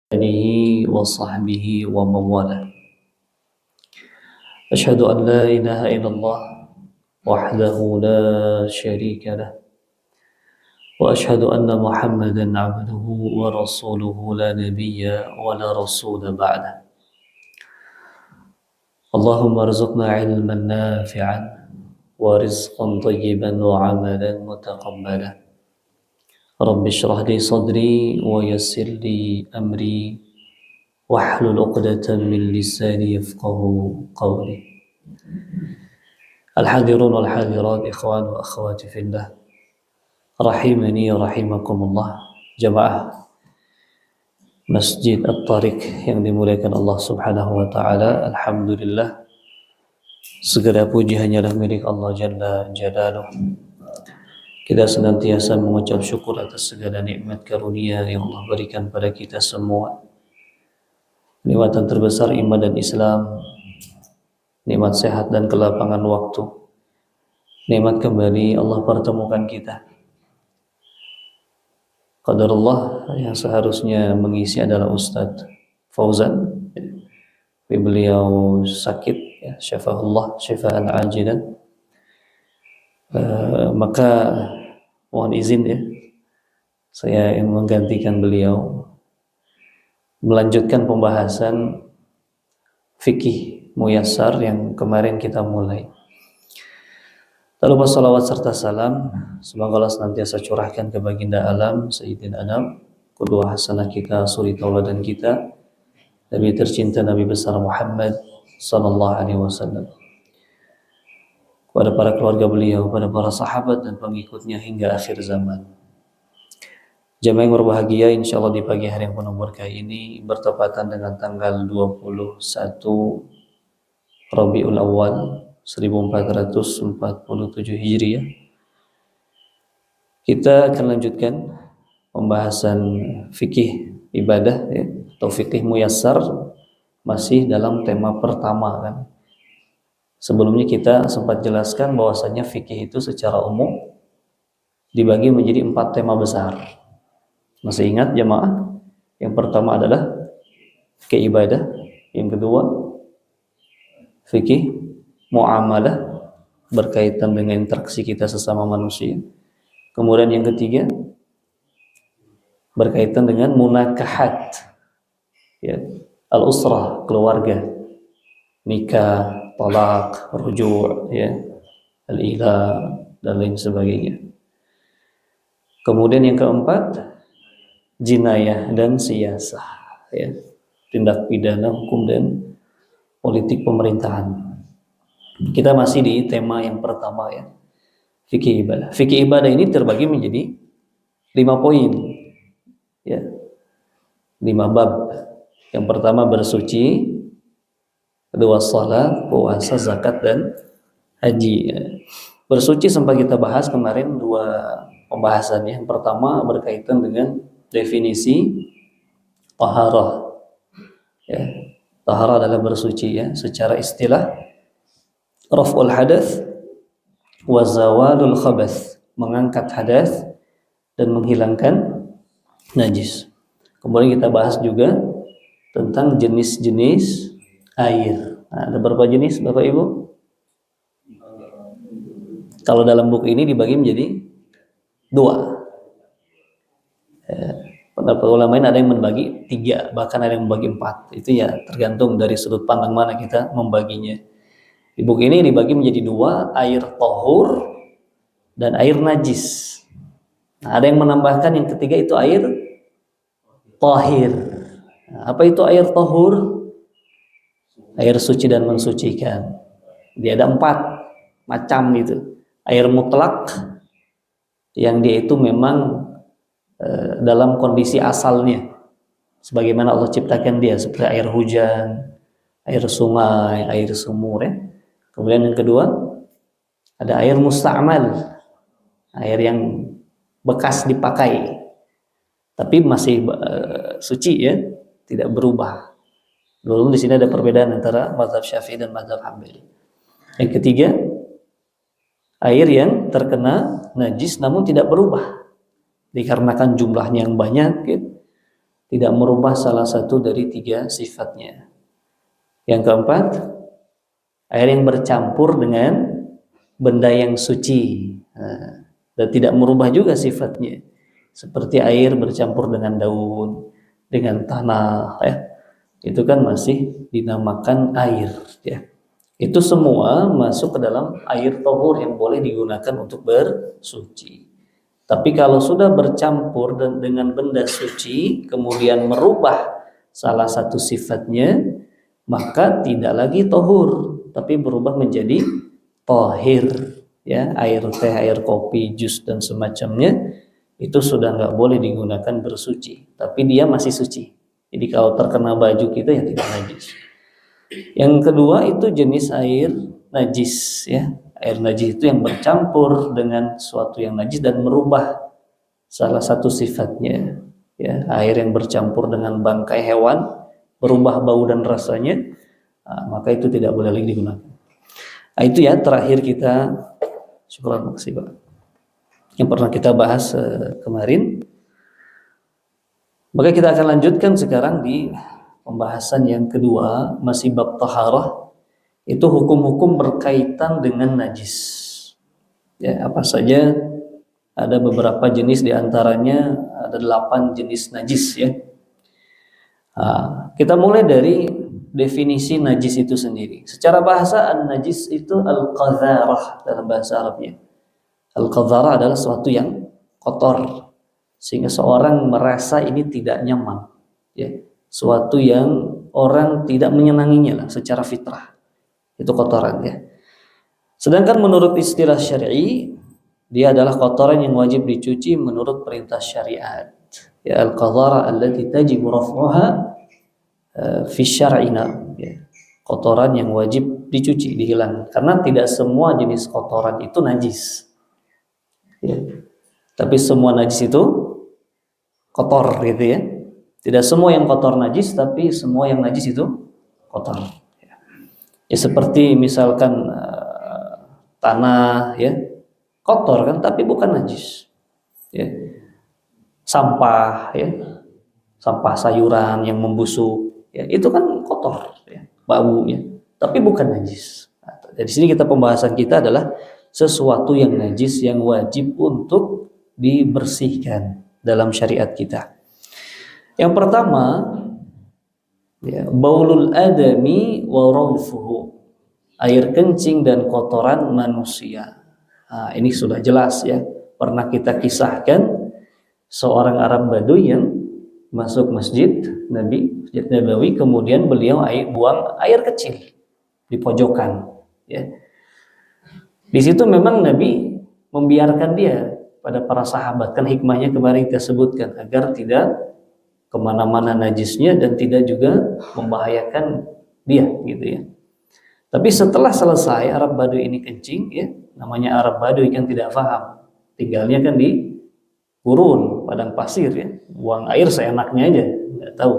آله وصحبه ومن والاه. أشهد أن لا إله إلا الله وحده لا شريك له، وأشهد أن محمدا عبده ورسوله لا نبي ولا رسول بعده. اللهم ارزقنا علما نافعا ورزقا طيبا وعملا متقبلا. رب اشرح لي صدري ويسر لي أمري واحلل عقدة من لساني يفقه قولي. الحاضرون والحاضرات، إخوان وأخوات في الله، rahimani rahimakumullah, jamaah Masjid At-Tariq yang dimuliakan Allah Subhanahu wa taala. Alhamdulillah, segala puji hanyalah milik Allah Jalla Jalaluh. Kita senantiasa mengucap syukur atas segala nikmat karunia yang Allah berikan pada kita semua. Nikmatan terbesar iman dan Islam, nikmat sehat dan kelapangan waktu, nikmat kembali Allah pertemukan kita. Qadarullah, yang seharusnya mengisi adalah Ustadz Fauzan, tapi beliau sakit, ya, syafahullah syifaan ajilan. Maka mohon izin, ya, saya yang menggantikan beliau melanjutkan pembahasan fikih muyassar yang kemarin kita mulai. Tak lupa salawat serta salam semoga Allah senantiasa curahkan ke baginda alam Sayyidina Anam, qudwah hasanah kita, suri tauladan kita, Nabi tercinta, Nabi besar Muhammad sallallahu alaihi wasallam, kepada para keluarga beliau, kepada para sahabat dan pengikutnya hingga akhir zaman. Jamaah yang berbahagia, insyaallah di pagi hari yang penuh berkah ini bertepatan dengan tanggal 21 Rabiul Awal 1447 Hijriah. Kita akan lanjutkan pembahasan fikih ibadah, ya, atau fikih muyassar, masih dalam tema pertama, kan. Sebelumnya kita sempat jelaskan bahwasanya fikih itu secara umum dibagi menjadi 4 tema besar. Masih ingat jemaah? Yang pertama adalah fikih ibadah, yang kedua fikih muamalah, berkaitan dengan interaksi kita sesama manusia. Kemudian yang ketiga berkaitan dengan munakahat, ya, al-usrah, keluarga, nikah, talak, rujuk, ya, al-ila dan lain sebagainya. Kemudian yang keempat jinayah dan siyasah, ya, tindak pidana, hukum dan politik pemerintahan. Kita masih di tema yang pertama, ya, fikih ibadah. Fikih ibadah ini terbagi menjadi 5 poin, ya, 5 bab. Yang pertama bersuci, kedua salat, puasa, zakat dan haji, ya. Bersuci sempat kita bahas kemarin 2 pembahasannya. Yang pertama berkaitan dengan definisi taharah, ya. Taharah adalah bersuci, ya, secara istilah raf'ul hadath wa zawalul khabath, mengangkat hadas dan menghilangkan najis. Kemudian kita bahas juga tentang jenis-jenis air. Nah, ada berapa jenis Bapak Ibu? Kalau dalam buku ini dibagi menjadi 2. Pendapat ulama ini ada yang membagi 3, bahkan ada yang membagi 4. Itu ya tergantung dari sudut pandang mana kita membaginya. Di buku ini dibagi menjadi 2, air tahur dan air najis. Nah, ada yang menambahkan yang ketiga itu air tahir. Nah, apa itu air tahur? Air suci dan mensucikan. Dia ada 4 macam gitu. Air mutlak, yang dia itu memang dalam kondisi asalnya sebagaimana Allah ciptakan dia, seperti air hujan, air sungai, air sumur, ya. Kemudian yang kedua ada air musta'mal, air yang bekas dipakai tapi masih suci, ya, tidak berubah. Dulu di sini ada perbedaan antara mazhab Syafi'i dan mazhab Hambali. Yang ketiga air yang terkena najis namun tidak berubah dikarenakan jumlahnya yang banyak, gitu. tidak merubah salah satu dari tiga sifatnya. Yang keempat, air yang bercampur dengan benda yang suci, dan tidak merubah juga sifatnya, seperti air bercampur dengan daun, dengan tanah, ya. Itu kan masih dinamakan air, ya. Itu semua masuk ke dalam air tohur yang boleh digunakan untuk bersuci. Tapi kalau sudah bercampur dengan benda suci, kemudian merubah salah satu sifatnya, maka tidak lagi tohur, tapi berubah menjadi tohir. Ya, air teh, air kopi, jus dan semacamnya itu sudah nggak boleh digunakan bersuci, tapi dia masih suci. Jadi kalau terkena baju kita ya tidak najis. Yang kedua itu jenis air najis, ya. Air najis itu yang bercampur dengan suatu yang najis dan merubah salah satu sifatnya, ya. Air yang bercampur dengan bangkai hewan berubah bau dan rasanya, maka itu tidak boleh lagi digunakan. Itu ya terakhir kita, syukur makasih Pak, yang pernah kita bahas kemarin. Maka kita akan lanjutkan sekarang di pembahasan yang kedua, masih bab taharah. Itu hukum-hukum berkaitan dengan najis. Ya, apa saja? Ada beberapa jenis, diantaranya ada 8 jenis najis, ya. Kita mulai dari definisi najis itu sendiri. Secara bahasa, an-najis itu al-qadharah dalam bahasa Arabnya. Al-qadharah adalah sesuatu yang kotor, sehingga seorang merasa ini tidak nyaman, ya. Suatu yang orang tidak menyenanginya lah secara fitrah. Itu kotoran, ya. Sedangkan menurut istilah syar'i, dia adalah kotoran yang wajib dicuci menurut perintah syariat. Ya, al-qadhara allati tajibu raf'uha fi syar'ina, ya. Kotoran yang wajib dicuci, dihilangkan. Karena tidak semua jenis kotoran itu najis, ya. Tapi semua najis itu kotor, gitu ya. Tidak semua yang kotor najis, tapi semua yang najis itu kotor. Ya, seperti misalkan tanah, ya, kotor kan, tapi bukan najis, ya. Sampah, ya, sampah sayuran yang membusuk, ya, itu kan kotor, ya, baunya, tapi bukan najis. Dari sini pembahasan kita adalah sesuatu yang najis yang wajib untuk dibersihkan dalam syariat kita. Yang pertama, ya, baulul adami wa rawfuhu, air kencing dan kotoran manusia. Ini sudah jelas, ya. Pernah kita kisahkan seorang Arab Baduy yang masuk masjid Nabi, Masjid Nabawi, kemudian beliau buang air kecil di pojokan, ya. Di situ memang Nabi membiarkan dia pada para sahabat, kan hikmahnya kemarin kita sebutkan, agar tidak kemana-mana najisnya dan tidak juga membahayakan dia, gitu ya. Tapi setelah selesai Arab Baduy ini kencing, ya, namanya Arab Baduy kan tidak paham, tinggalnya kan di gurun, padang pasir, ya, buang air seenaknya aja, nggak tahu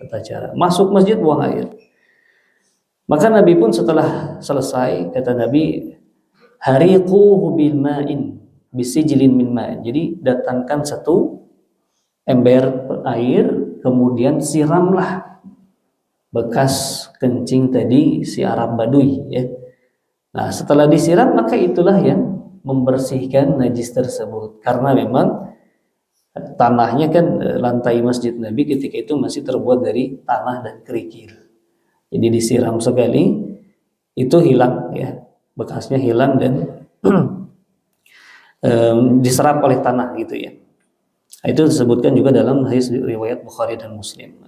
tata cara. Masuk masjid buang air. Maka Nabi pun setelah selesai, kata Nabi, hariquhu bil ma'in bisijlin min ma'in. Jadi datangkan satu ember air, kemudian siramlah bekas kencing tadi si Arab Baduy, ya. Nah, setelah disiram, maka itulah yang membersihkan najis tersebut, karena memang tanahnya kan, lantai masjid Nabi ketika itu masih terbuat dari tanah dan kerikil. Jadi disiram sekali itu hilang, ya, bekasnya hilang dan diserap oleh tanah, gitu ya. Itu disebutkan juga dalam hadis riwayat Bukhari dan Muslim.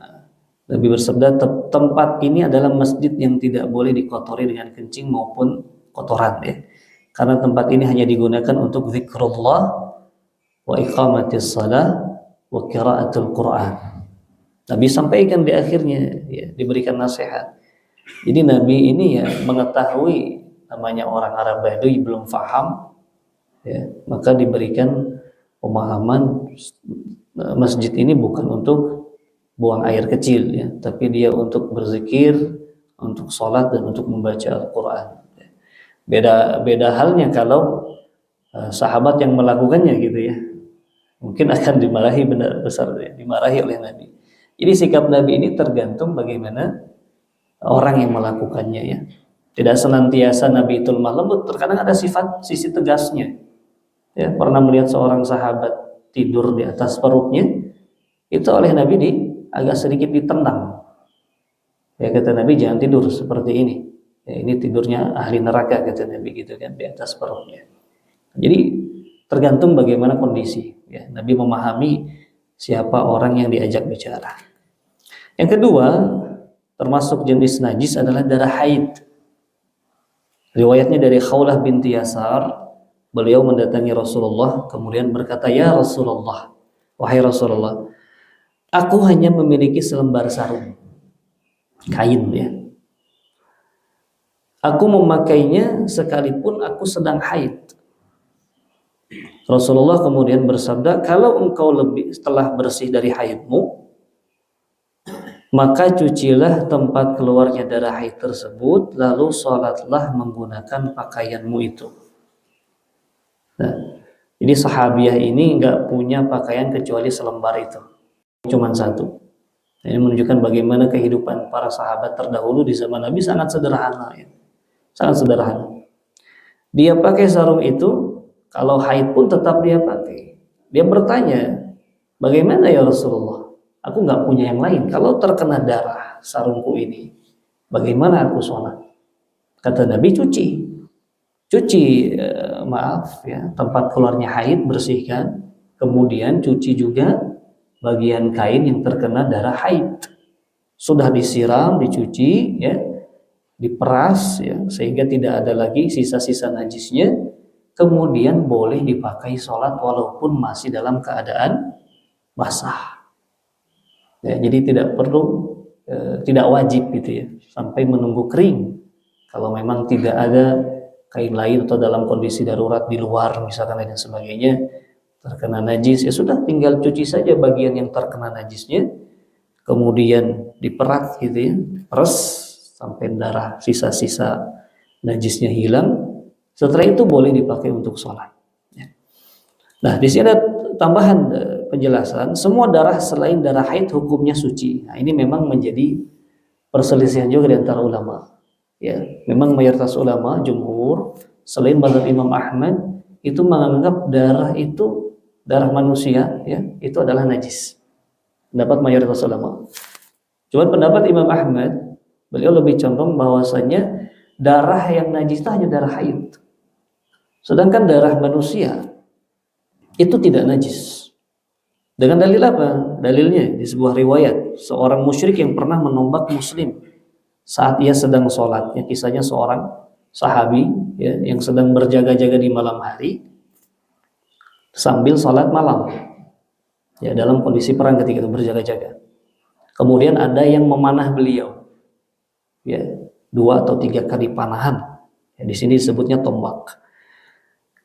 Nabi bersabda, tempat ini adalah masjid yang tidak boleh dikotori dengan kencing maupun kotoran, ya. Karena tempat ini hanya digunakan untuk zikrullah wa iqamatis shalah wa qiraatul Quran. Nabi sampaikan di akhirnya, ya, diberikan nasihat. Jadi Nabi ini, ya, mengetahui namanya orang Arab Baduy belum faham, ya, maka diberikan pemahaman masjid ini bukan untuk buang air kecil, ya, tapi dia untuk berzikir, untuk sholat dan untuk membaca Al-Quran. Beda halnya kalau sahabat yang melakukannya, gitu ya, mungkin akan dimarahi, benar besar, ya, dimarahi oleh Nabi. Jadi sikap Nabi ini tergantung bagaimana orang yang melakukannya ya. Tidak senantiasa Nabi itu lemah lembut, terkadang ada sifat sisi tegasnya. Ya, pernah melihat seorang sahabat tidur di atas perutnya, itu oleh Nabi agak sedikit ditendang. Ya kata Nabi, jangan tidur seperti ini. Ya, ini tidurnya ahli neraka kata Nabi gitu kan, di atas perutnya. Jadi tergantung bagaimana kondisi. Ya, Nabi memahami siapa orang yang diajak bicara. Yang kedua, termasuk jenis najis adalah darah haid. Riwayatnya dari Khawlah binti Yasar, beliau mendatangi Rasulullah kemudian berkata, "Ya Rasulullah, wahai Rasulullah, aku hanya memiliki selembar sarung kain ya. Aku memakainya sekalipun aku sedang haid." Rasulullah kemudian bersabda, "Kalau engkau telah bersih dari haidmu, maka cucilah tempat keluarnya darah haid tersebut, lalu sholatlah menggunakan pakaianmu itu." Nah, jadi sahabiah ini nggak punya pakaian kecuali selembar itu, cuman satu. Ini menunjukkan bagaimana kehidupan para sahabat terdahulu di zaman Nabi sangat sederhana, ya. Sangat sederhana. Dia pakai sarung itu, kalau haid pun tetap dia pakai. Dia bertanya, "Bagaimana ya Rasulullah? Aku nggak punya yang lain. Kalau terkena darah sarungku ini, bagaimana aku sholat?" Kata Nabi, cuci maaf ya, tempat keluarnya haid bersihkan, kemudian cuci juga bagian kain yang terkena darah haid. Sudah disiram, dicuci ya, diperas ya, sehingga tidak ada lagi sisa-sisa najisnya, kemudian boleh dipakai sholat walaupun masih dalam keadaan basah. Ya, jadi tidak perlu, tidak wajib gitu ya, sampai menunggu kering. Kalau memang tidak ada kain lain atau dalam kondisi darurat di luar misalkan dan sebagainya terkena najis, ya sudah tinggal cuci saja bagian yang terkena najisnya, kemudian diperas gitu ya, peras sampai darah sisa-sisa najisnya hilang. Setelah itu boleh dipakai untuk sholat. Nah, di sini ada tambahan penjelasan, semua darah selain darah haid hukumnya suci. Nah, ini memang menjadi perselisihan juga di antara ulama. Ya, memang mayoritas ulama jumhur selain mazhab Imam Ahmad itu menganggap darah itu, darah manusia ya, itu adalah najis. Pendapat mayoritas ulama. Cuman pendapat Imam Ahmad, beliau lebih condong bahwasanya darah yang najis itu hanya darah haid. Sedangkan darah manusia itu tidak najis. Dengan dalil apa? Dalilnya di sebuah riwayat, seorang musyrik yang pernah menombak muslim saat ia sedang sholat. Ya, kisahnya seorang sahabi ya, yang sedang berjaga-jaga di malam hari sambil sholat malam. Ya, dalam kondisi perang ketika itu berjaga-jaga. Kemudian ada yang memanah beliau. Ya, 2 atau 3 kali panahan. Ya, di sini disebutnya tombak.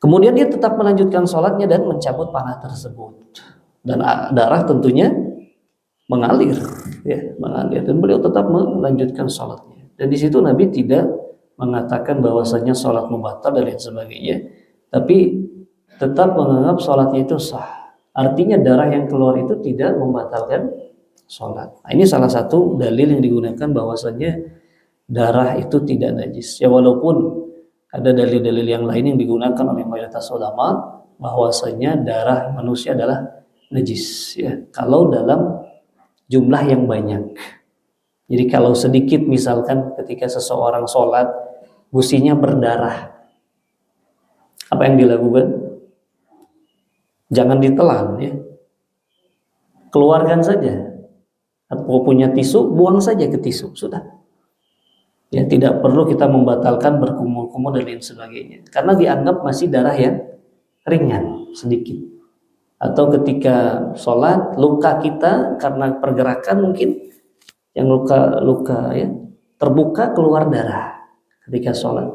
Kemudian dia tetap melanjutkan sholatnya dan mencabut panah tersebut. Dan darah tentunya mengalir, ya, mengalir. Dan beliau tetap melanjutkan sholatnya. Dan di situ Nabi tidak mengatakan bahwasanya sholat membatal dan lain sebagainya, tapi tetap menganggap sholatnya itu sah. Artinya darah yang keluar itu tidak membatalkan sholat. Nah, ini salah satu dalil yang digunakan bahwasanya darah itu tidak najis. Ya, walaupun ada dalil-dalil yang lain yang digunakan oleh mayoritas ulama bahwasanya darah manusia adalah najis ya, kalau dalam jumlah yang banyak. Jadi kalau sedikit, misalkan ketika seseorang sholat gusinya berdarah, apa yang dilakukan? Jangan ditelan ya, keluarkan saja. Atau punya tisu, buang saja ke tisu, sudah. Ya, tidak perlu kita membatalkan berkumur-kumur dan lain sebagainya, karena dianggap masih darah yang ringan sedikit. Atau ketika sholat luka kita karena pergerakan mungkin yang luka ya terbuka, keluar darah ketika sholat,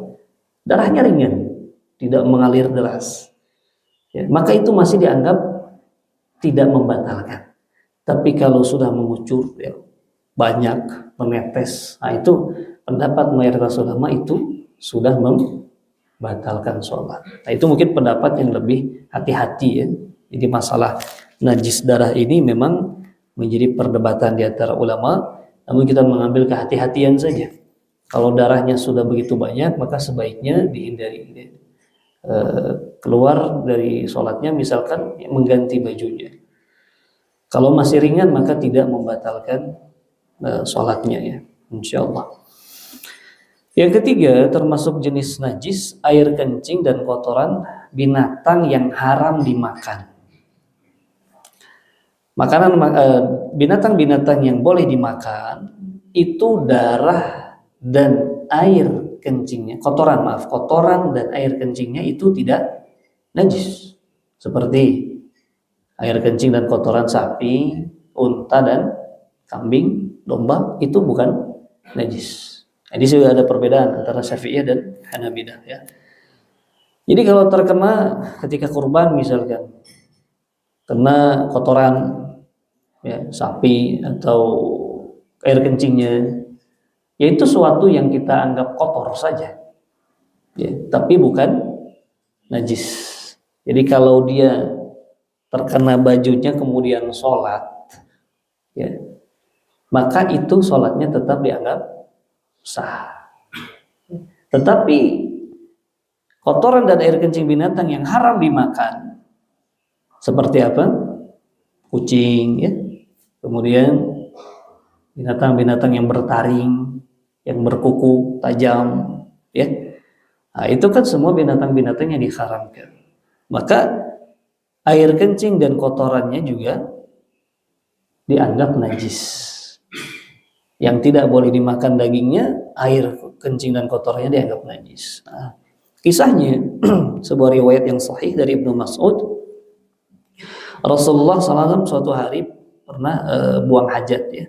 darahnya ringan, tidak mengalir deras ya, maka itu masih dianggap tidak membatalkan. Tapi kalau sudah mengucur ya, banyak menetes, nah itu pendapat mayoritas ulama itu sudah membatalkan sholat. Nah itu mungkin pendapat yang lebih hati-hati ya. Jadi masalah najis darah ini memang menjadi perdebatan di antara ulama, namun kita mengambil kehati-hatian saja. Kalau darahnya sudah begitu banyak, maka sebaiknya dihindari. Keluar dari sholatnya misalkan mengganti bajunya. Kalau masih ringan maka tidak membatalkan sholatnya ya, insya Allah. Yang ketiga termasuk jenis najis, air kencing dan kotoran binatang yang haram dimakan. Binatang-binatang yang boleh dimakan itu darah dan air kencingnya, kotoran dan air kencingnya itu tidak najis. Seperti air kencing dan kotoran sapi, unta dan kambing, domba itu bukan najis. Jadi sudah ada perbedaan antara Syafi'iyah dan Hanabilah ya. Jadi kalau terkena ketika kurban misalkan kena kotoran ya, sapi atau air kencingnya, yaitu suatu yang kita anggap kotor saja ya, tapi bukan najis. Jadi kalau dia terkena bajunya kemudian sholat ya, maka itu sholatnya tetap dianggap sah. Tetapi kotoran dan air kencing binatang yang haram dimakan seperti apa? Kucing ya, kemudian binatang-binatang yang bertaring, yang berkuku tajam ya. Nah, itu kan semua binatang-binatang yang diharamkan. Maka air kencing dan kotorannya juga dianggap najis. Yang tidak boleh dimakan dagingnya, air kencing dan kotornya dianggap najis. Nah, kisahnya sebuah riwayat yang sahih dari Ibnu Mas'ud, Rasulullah SAW suatu hari pernah buang hajat ya.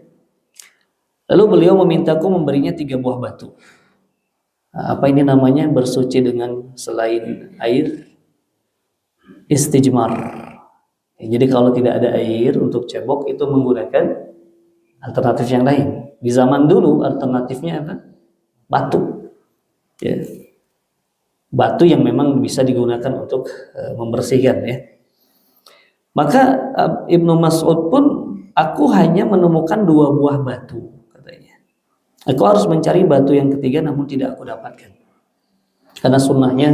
Lalu beliau memintaku memberinya 3 buah batu. Nah, apa ini namanya bersuci dengan selain air? Istijmar. Ya, jadi kalau tidak ada air untuk cebok itu menggunakan alternatif yang lain. Di zaman dulu alternatifnya apa? Batu. Ya. Batu yang memang bisa digunakan untuk membersihkan ya. Maka Ibnu Mas'ud pun, aku hanya menemukan 2 buah batu katanya. Aku harus mencari batu yang ketiga namun tidak aku dapatkan. Karena sunnahnya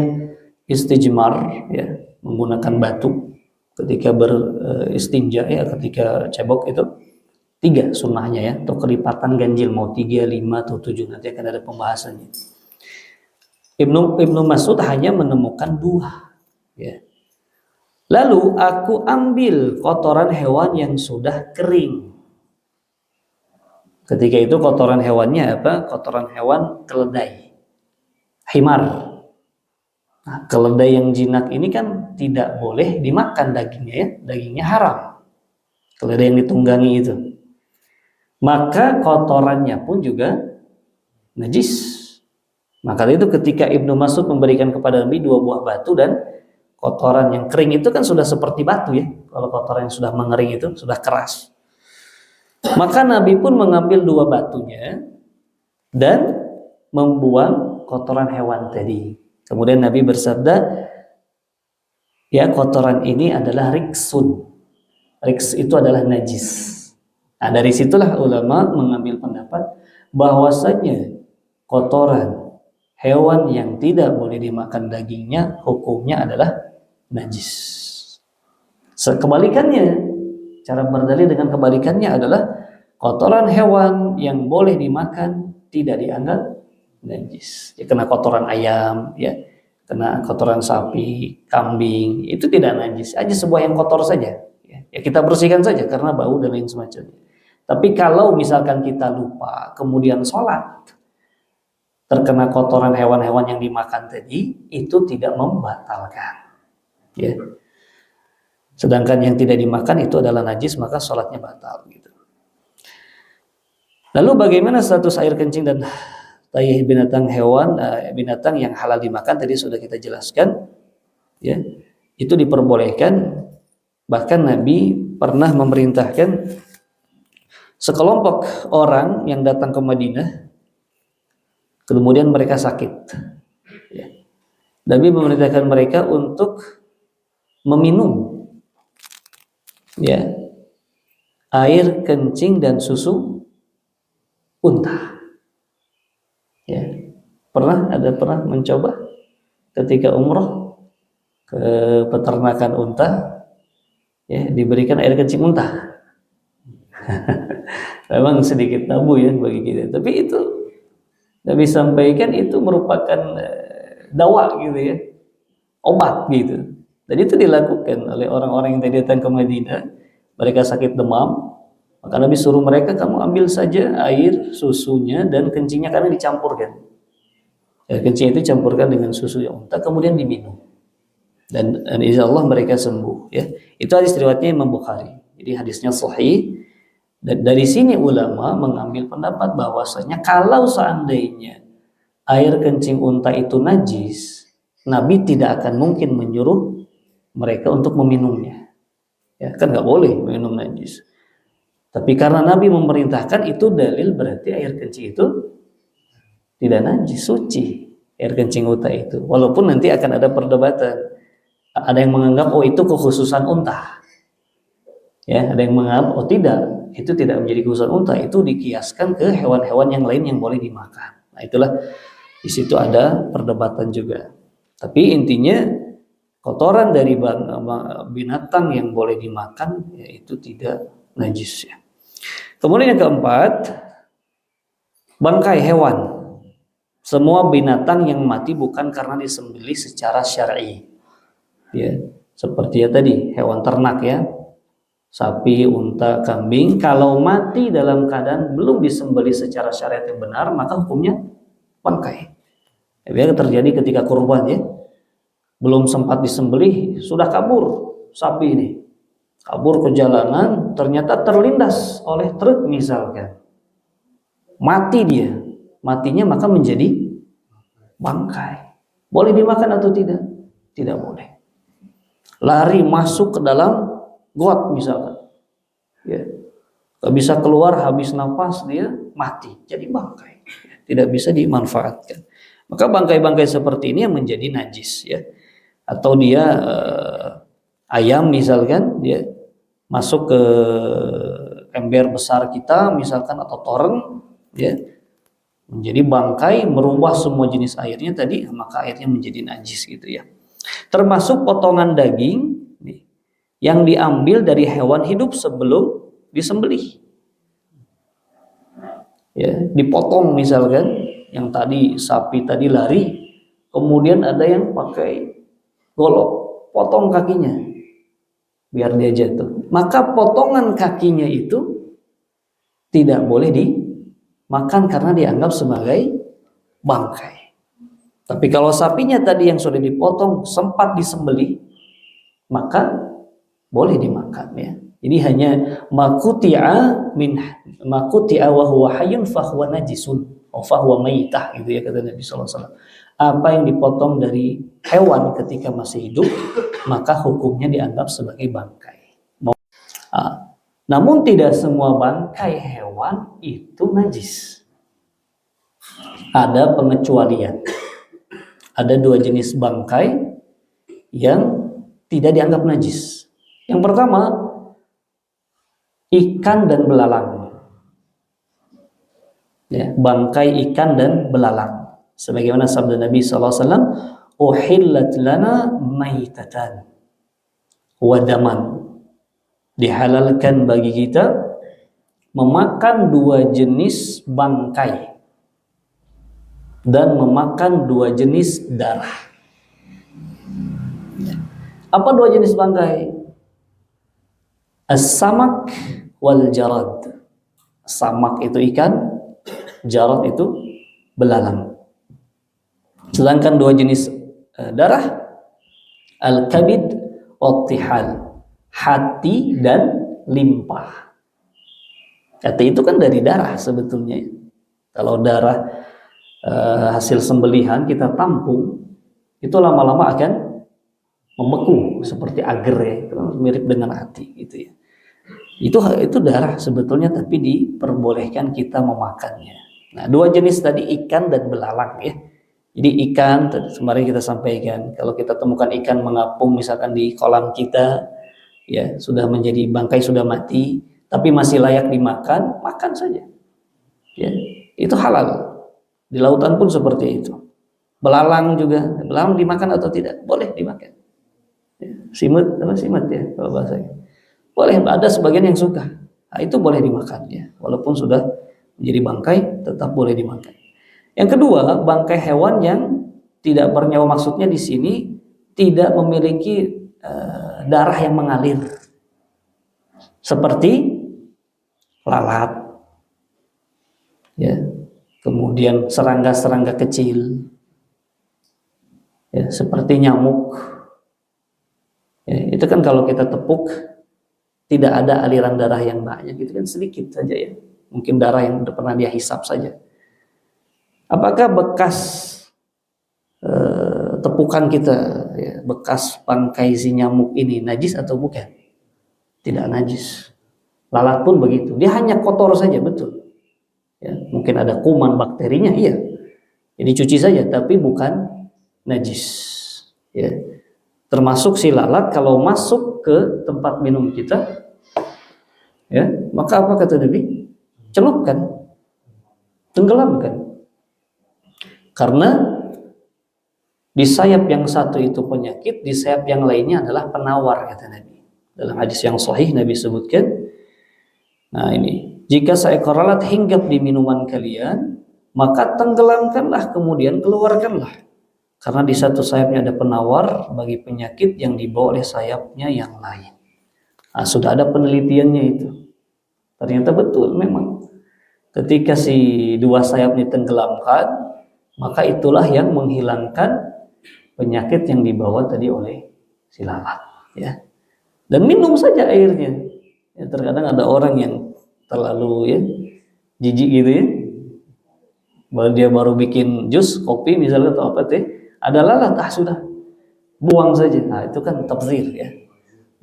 istijmar ya, menggunakan batu ketika beristinja ya, ketika cebok itu 3 sunnahnya ya, atau kelipatan ganjil mau 3, 5 atau 7, nanti akan ada pembahasannya. Ibnu Mas'ud hanya menemukan 2 ya. Lalu aku ambil kotoran hewan yang sudah kering. Ketika itu kotoran hewannya apa? Kotoran hewan keledai, himar. Nah, keledai yang jinak ini kan tidak boleh dimakan dagingnya ya, dagingnya haram. Keledai yang ditunggangi itu. Maka kotorannya pun juga najis. Maka itu ketika Ibnu Mas'ud memberikan kepada Nabi 2 buah batu dan kotoran yang kering itu kan sudah seperti batu ya. Kalau kotoran yang sudah mengering itu sudah keras. Maka Nabi pun mengambil 2 batunya dan membuang kotoran hewan tadi. Kemudian Nabi bersabda, ya kotoran ini adalah riksun. Riks itu adalah najis. Nah dari situlah ulama mengambil pendapat bahwasanya kotoran hewan yang tidak boleh dimakan dagingnya hukumnya adalah najis. Kebalikannya, cara berdalil dengan kebalikannya adalah kotoran hewan yang boleh dimakan tidak dianggap najis. Ya, kena kotoran ayam, ya, kena kotoran sapi, kambing, itu tidak najis. Aja sebuah yang kotor saja. Ya kita bersihkan saja karena bau dan lain semacamnya. Tapi kalau misalkan kita lupa kemudian sholat terkena kotoran hewan-hewan yang dimakan tadi, itu tidak membatalkan. Ya. Sedangkan yang tidak dimakan itu adalah najis, maka sholatnya batal. Gitu. Lalu bagaimana status air kencing dan tai binatang yang halal dimakan tadi sudah kita jelaskan. Ya, itu diperbolehkan. Bahkan Nabi pernah memerintahkan sekelompok orang yang datang ke Madinah, kemudian mereka sakit. Ya. Nabi memerintahkan mereka untuk meminum ya air kencing dan susu unta. Ya. Pernah mencoba ketika umroh ke peternakan unta, ya, diberikan air kencing unta. Memang sedikit tabu ya bagi kita, tapi itu Nabi sampaikan itu merupakan dawa gitu ya, obat gitu. Dan itu dilakukan oleh orang-orang yang tadi datang ke Madinah, mereka sakit demam, maka Nabi suruh mereka, kamu ambil saja air susunya dan kencingnya karena dicampurkan. Air kencing itu campurkan dengan susu yang unta kemudian diminum. Dan insya Allah mereka sembuh ya. Itu hadis riwayatnya Imam Bukhari. Jadi hadisnya sahih. Dan dari sini ulama mengambil pendapat bahwasanya kalau seandainya air kencing unta itu najis, Nabi tidak akan mungkin menyuruh mereka untuk meminumnya. Ya, kan nggak boleh minum najis. Tapi karena Nabi memerintahkan, itu dalil berarti air kencing itu tidak najis, suci air kencing unta itu. Walaupun nanti akan ada perdebatan. Ada yang menganggap oh itu kekhususan unta. Ya, ada yang menganggap oh tidak, itu tidak menjadi kekhususan unta, itu dikiaskan ke hewan-hewan yang lain yang boleh dimakan. Nah, itulah di situ ada perdebatan juga. Tapi intinya kotoran dari binatang yang boleh dimakan yaitu tidak najis ya. Kemudian yang keempat, bangkai hewan. Semua binatang yang mati bukan karena disembelih secara syar'i. Ya, seperti ya tadi hewan ternak ya, sapi, unta, kambing, kalau mati dalam keadaan belum disembelih secara syariat yang benar, maka hukumnya bangkai. Ya, terjadi ketika kurban ya, belum sempat disembelih sudah kabur sapi ini, kabur ke jalanan, ternyata terlindas oleh truk misalkan, mati dia, matinya maka menjadi bangkai. Boleh dimakan atau tidak? Tidak boleh. Lari masuk ke dalam got misalkan, ya, gak bisa keluar, habis nafas dia mati, jadi bangkai, tidak bisa dimanfaatkan. Maka bangkai-bangkai seperti ini yang menjadi najis ya. Atau dia ayam misalkan, dia masuk ke ember besar kita misalkan atau toren, ya, menjadi bangkai, merubah semua jenis airnya tadi, maka airnya menjadi najis gitu ya. Termasuk potongan daging yang diambil dari hewan hidup sebelum disembelih. Ya, dipotong misalkan, yang tadi sapi tadi lari, kemudian ada yang pakai golok, potong kakinya biar dia jatuh. Maka potongan kakinya itu tidak boleh dimakan karena dianggap sebagai bangkai. Tapi kalau sapinya tadi yang sudah dipotong sempat disembelih, maka boleh dimakan ya. Jadi hanya makuti'a wa huwa hayyun fa huwa najisun wa fa huwa maitah gitu ya kata Nabi sallallahu alaihi wasallam. Apa yang dipotong dari hewan ketika masih hidup maka hukumnya dianggap sebagai bangkai. Namun tidak semua bangkai hewan itu najis. Ada pengecualian. Ada dua jenis bangkai yang tidak dianggap najis. Yang pertama, ikan dan belalang. Ya, bangkai ikan dan belalang. Sebagaimana sabda Nabi SAW, uhillat lana maitatan wa daman. Dihalalkan bagi kita memakan dua jenis bangkai dan memakan dua jenis darah. Apa dua jenis bangkai? As-samak wal jarad. Samak itu ikan, jarad itu belalang. Sedangkan dua jenis darah, al-kabid wa tihal, hati dan limpa. Hati itu kan dari darah sebetulnya. Kalau darah hasil sembelihan kita tampung, itu lama-lama akan membeku seperti agar ya, itu mirip dengan hati gitu ya. Itu darah sebetulnya, tapi diperbolehkan kita memakannya. Nah, dua jenis tadi ikan dan belalang ya. Jadi ikan kemarin kita sampaikan, kalau kita temukan ikan mengapung misalkan di kolam kita, ya sudah menjadi bangkai, sudah mati, tapi masih layak dimakan, makan saja. Ya, itu halal. Di lautan pun seperti itu. Belalang juga, belalang dimakan atau tidak? Boleh dimakan. Ya, simut ya kalau bahasanya. Boleh, ada sebagian yang suka. Nah, itu boleh dimakan ya, walaupun sudah menjadi bangkai, tetap boleh dimakan. Yang kedua, bangkai hewan yang tidak bernyawa, maksudnya di sini tidak memiliki darah yang mengalir, seperti lalat, ya, kemudian serangga-serangga kecil, ya, seperti nyamuk. Ya, itu kan kalau kita tepuk tidak ada aliran darah yang banyak, itu kan sedikit saja ya, mungkin darah yang udah pernah dia hisap saja. Apakah bekas tepukan kita, ya, bekas bangkai si nyamuk ini najis atau bukan? Tidak najis. Lalat pun begitu, dia hanya kotor saja, betul. Ya, mungkin ada kuman bakterinya, iya. Jadi cuci saja, tapi bukan najis. Ya. Termasuk si lalat kalau masuk ke tempat minum kita, ya, maka apa kata Nabi? Celupkan, tenggelamkan. Karena di sayap yang satu itu penyakit, di sayap yang lainnya adalah penawar, kata Nabi. Dalam hadis yang sahih Nabi sebutkan, nah ini, jika seekor lalat hinggap di minuman kalian, maka tenggelamkanlah, kemudian keluarkanlah. Karena di satu sayapnya ada penawar bagi penyakit yang dibawa oleh sayapnya yang lain. Nah, sudah ada penelitiannya itu. Ternyata betul memang. Ketika si dua sayap ditenggelamkan, maka itulah yang menghilangkan penyakit yang dibawa tadi oleh si lalat, ya. Dan minum saja airnya. Ya, terkadang ada orang yang terlalu ya jijik gitu ya. Dia baru bikin jus kopi misalnya atau apa teh, ada lalat, sudah buang saja. Nah, itu kan tabzir ya.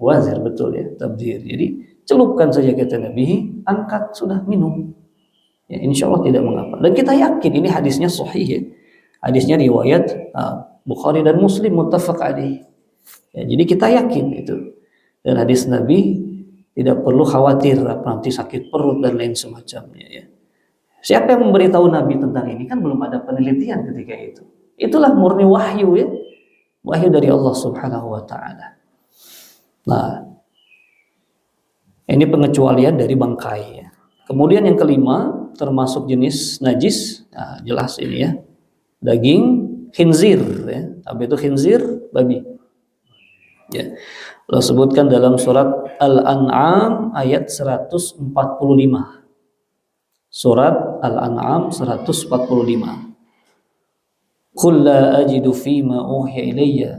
Wazir, betul ya, tabzir. Jadi celupkan saja, kata Nabi, angkat, sudah minum. Ya, insya Allah tidak mengapa. Dan kita yakin ini hadisnya sahih ya. Hadisnya riwayat Bukhari dan Muslim, muttafaq alaih. Ya, jadi kita yakin itu. Dan hadis Nabi tidak perlu khawatir nanti sakit perut dan lain semacamnya ya. Siapa yang memberitahu Nabi tentang ini? Kan belum ada penelitian ketika itu. Itulah murni wahyu ya. Wahyu dari Allah Subhanahu wa taala. Nah, ini pengecualian dari bangkai ya. Kemudian yang kelima, termasuk jenis najis, nah, jelas ini ya. Daging khinzir ya. Apa itu khinzir? Babi. Ya. Allah sebutkan dalam surat Al-An'am ayat 145. Surat Al-An'am 145. Qul la ajidu fima uhiya ilayya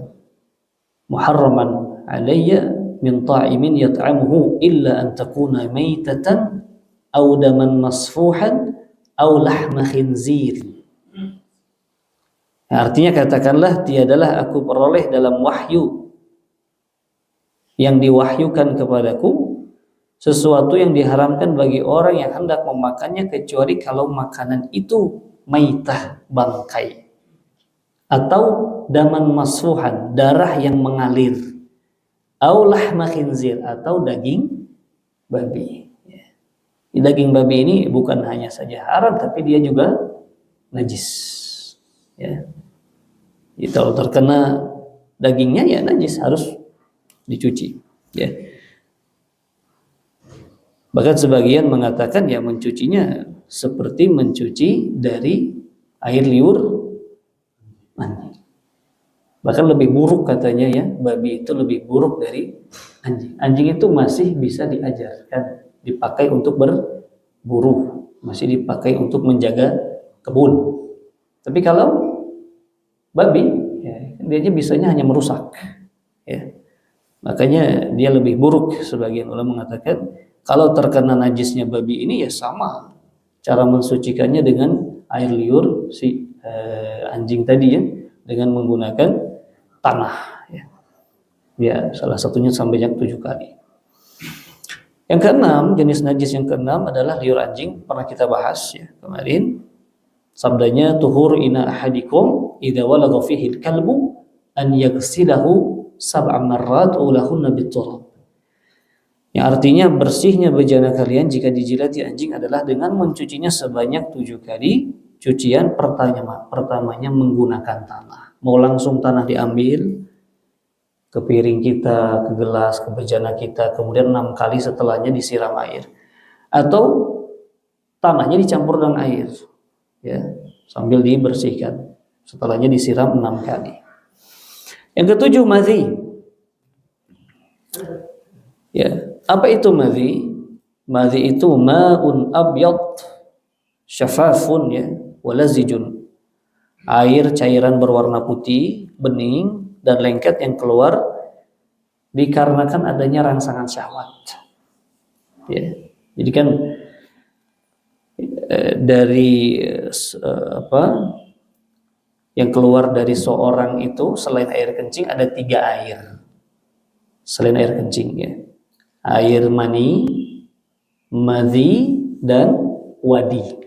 muharraman alayya min ta'imin yat'amuhu illa an takuna maytatan aw daman masfuhan aw lahma khinzir. Artinya katakanlah, tiadalah aku peroleh dalam wahyu yang diwahyukan kepadaku sesuatu yang diharamkan bagi orang yang hendak memakannya, kecuali kalau makanan itu maitah, bangkai, atau daman masfuhan, darah yang mengalir, au lahma khinzir, atau daging babi. Daging babi ini bukan hanya saja haram, tapi dia juga najis. Ya. Kalau terkena dagingnya ya najis, harus dicuci. Ya. Bahkan sebagian mengatakan ya mencucinya seperti mencuci dari air liur anjing. Bahkan lebih buruk katanya ya, babi itu lebih buruk dari anjing. Anjing itu masih bisa diajarkan, dipakai untuk berburu, masih dipakai untuk menjaga kebun. Tapi kalau babi, ya, dia bisanya hanya merusak. Ya. Makanya dia lebih buruk. Sebagian ulama mengatakan kalau terkena najisnya babi ini ya sama cara mensucikannya dengan air liur si anjing tadi ya, dengan menggunakan tanah ya. Ya, salah satunya sampai 7 kali. Yang keenam, jenis najis yang keenam adalah liur anjing, pernah kita bahas ya kemarin. Sabdanya tuhur ina ahadikum idza walagha fihi al-kalbu an yaghsilahu sab'a marrat ulahunna biturab. Yang artinya bersihnya bejana kalian jika dijilati anjing adalah dengan mencucinya sebanyak 7 kali. Cucian pertamanya menggunakan tanah. Mau langsung tanah diambil ke piring kita, ke gelas, ke bejana kita, kemudian 6 kali setelahnya disiram air. Atau tanahnya dicampur dengan air, ya, sambil dibersihkan. Setelahnya disiram 6 kali. Yang ketujuh, madhi. Ya, apa itu madhi? Madhi itu ma'un abyad syafafun, ya, walazijun. Air cairan berwarna putih, bening dan lengket yang keluar dikarenakan adanya rangsangan syahwat. Ya. Jadi kan dari apa yang keluar dari seorang itu selain air kencing ada 3 air. Selain air kencing, ya. Air mani, madhi, dan wadi.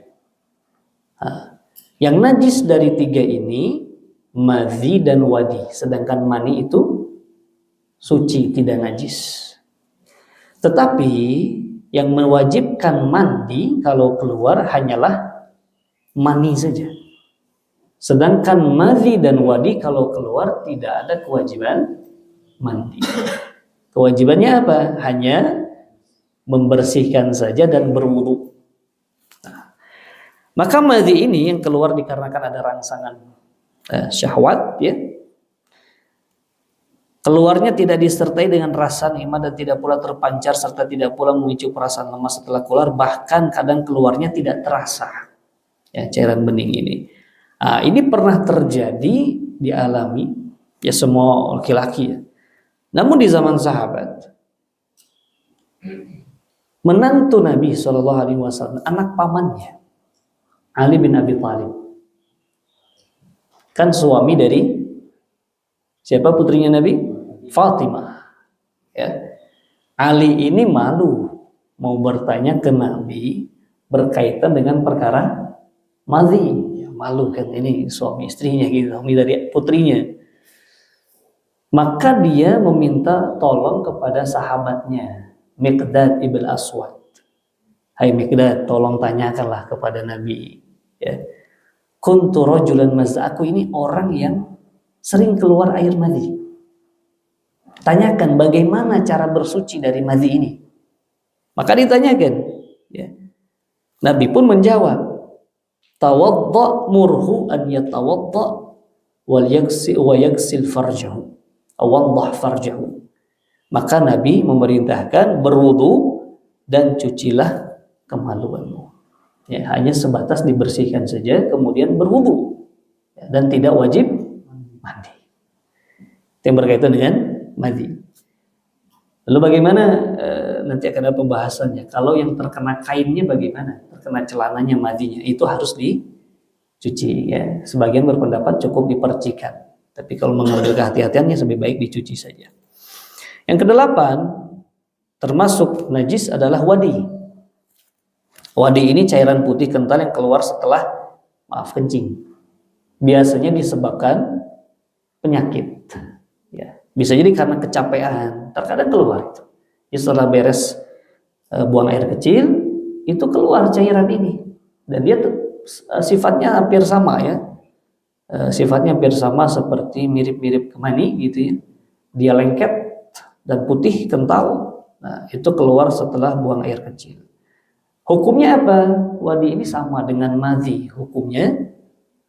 Yang najis dari 3 ini madhi dan wadi, sedangkan mani itu suci, tidak najis. Tetapi yang mewajibkan mandi kalau keluar hanyalah mani saja. Sedangkan madhi dan wadi kalau keluar tidak ada kewajiban mandi. Kewajibannya apa? Hanya membersihkan saja dan berwudu. Maka madhi ini yang keluar dikarenakan ada rangsangan syahwat, ya. Keluarnya tidak disertai dengan rasa nikmat dan tidak pula terpancar serta tidak pula memicu perasaan lemas setelah keluar, bahkan kadang keluarnya tidak terasa, ya, cairan bening ini. Ini pernah terjadi, dialami, ya, semua laki-laki, ya. Namun di zaman sahabat, menantu Nabi SAW, anak pamannya Ali bin Abi Thalib, kan suami dari siapa putrinya Nabi? Fatimah, ya. Ali ini malu mau bertanya ke Nabi berkaitan dengan perkara madhi, ya, malu kan, ini suami istrinya gitu, suami dari putrinya. Maka dia meminta tolong kepada sahabatnya Miqdad ibn Aswad. Hai Miqdad, tolong tanyakanlah kepada Nabi, ya. Kuntu rajulan aku ini orang yang sering keluar air madhi. Tanyakan bagaimana cara bersuci dari madhi ini. Maka ditanyakan, ya. Nabi pun menjawab, tawadda murhu an yatawadda wal yaksil farjahu awaddah farjahu. Maka Nabi memerintahkan berwudu dan cucilah kemaluanmu. Ya, hanya sebatas dibersihkan saja, kemudian berwudu, ya, dan tidak wajib mandi. Itu yang berkaitan dengan mandi. Lalu bagaimana, nanti akan ada pembahasannya. Kalau yang terkena kainnya bagaimana? Terkena celananya, madinya itu harus dicuci, ya. Sebagian berpendapat cukup dipercikan. Tapi kalau mengambil kehati-hatiannya lebih baik dicuci saja. Yang kedelapan, termasuk najis adalah wadi. Wadi ini cairan putih kental yang keluar setelah kencing. Biasanya disebabkan penyakit, ya. Bisa jadi karena kecapean, terkadang keluar itu. Setelah beres buang air kecil, itu keluar cairan ini. Dan dia sifatnya hampir sama, ya. Sifatnya hampir sama seperti mirip-mirip kemani gitu, ya. Dia lengket dan putih kental. Nah, itu keluar setelah buang air kecil. Hukumnya apa? Wadi ini sama dengan madhi, hukumnya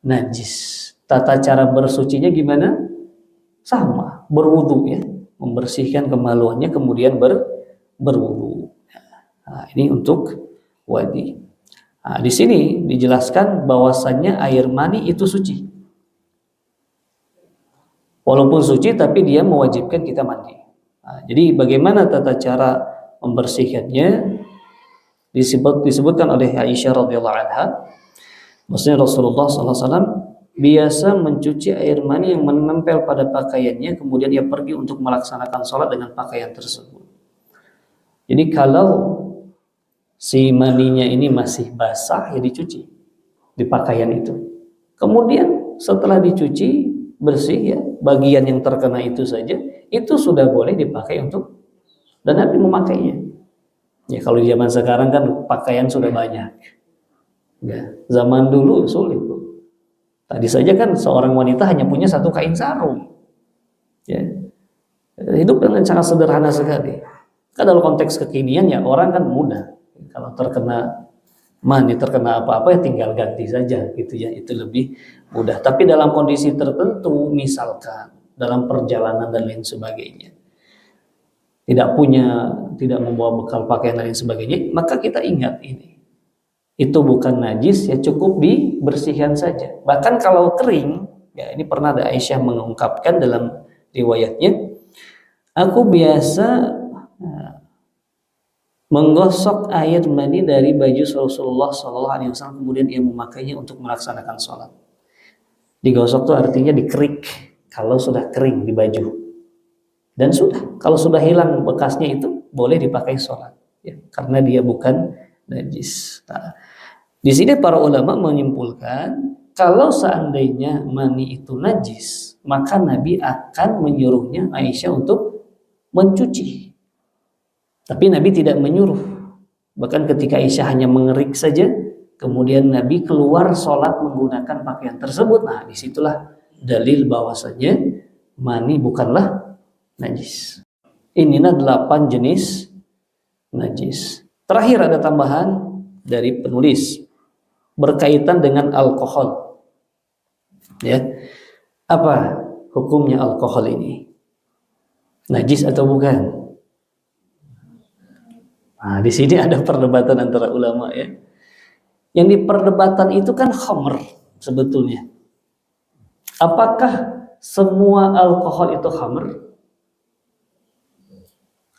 najis. Tata cara bersucinya gimana? Sama, berwudu, ya. Membersihkan kemaluannya kemudian berwudu. Nah, ini untuk wadi. Nah, di sini dijelaskan bahwasannya air mani itu suci. Walaupun suci tapi dia mewajibkan kita mandi. Nah, jadi bagaimana tata cara membersihkannya? Disebutkan oleh Aisyah radhiyallahu anha, maksudnya Rasulullah SAW biasa mencuci air mani yang menempel pada pakaiannya, kemudian ia pergi untuk melaksanakan sholat dengan pakaian tersebut. Jadi kalau si maninya ini masih basah, ya dicuci di pakaian itu. Kemudian setelah dicuci bersih, ya, bagian yang terkena itu saja itu sudah boleh dipakai untuk, dan Nabi memakainya. Ya kalau di zaman sekarang kan pakaian sudah banyak. Ya, zaman dulu sulit. Tadi saja kan seorang wanita hanya punya satu kain sarung. Ya, hidup dengan sangat sederhana sekali. Kan dalam konteks kekinian ya orang kan mudah. Kalau terkena mani, terkena apa-apa ya tinggal ganti saja gitu ya. Itu lebih mudah. Tapi dalam kondisi tertentu, misalkan dalam perjalanan dan lain sebagainya, tidak membawa bekal pakaian dan lain sebagainya, maka kita ingat ini. Itu bukan najis, ya cukup dibersihkan saja. Bahkan kalau kering, ya ini pernah ada Aisyah mengungkapkan dalam riwayatnya, aku biasa menggosok air mani dari baju Rasulullah SAW, kemudian ia memakainya untuk melaksanakan sholat. Digosok itu artinya dikerik kalau sudah kering di baju. Dan sudah, kalau sudah hilang bekasnya itu boleh dipakai sholat, ya, karena dia bukan najis. Nah, di sini para ulama menyimpulkan kalau seandainya mani itu najis, maka Nabi akan menyuruhnya Aisyah untuk mencuci. Tapi Nabi tidak menyuruh. Bahkan ketika Aisyah hanya mengerik saja, kemudian Nabi keluar sholat menggunakan pakaian tersebut. Nah, disitulah dalil bahwasanya mani bukanlah najis. Inilah 8 jenis najis. Terakhir ada tambahan dari penulis berkaitan dengan alkohol. Ya. Apa hukumnya alkohol ini? Najis atau bukan? Nah, di sini ada perdebatan antara ulama ya. Yang diperdebatan itu kan khamr sebetulnya. Apakah semua alkohol itu khamr?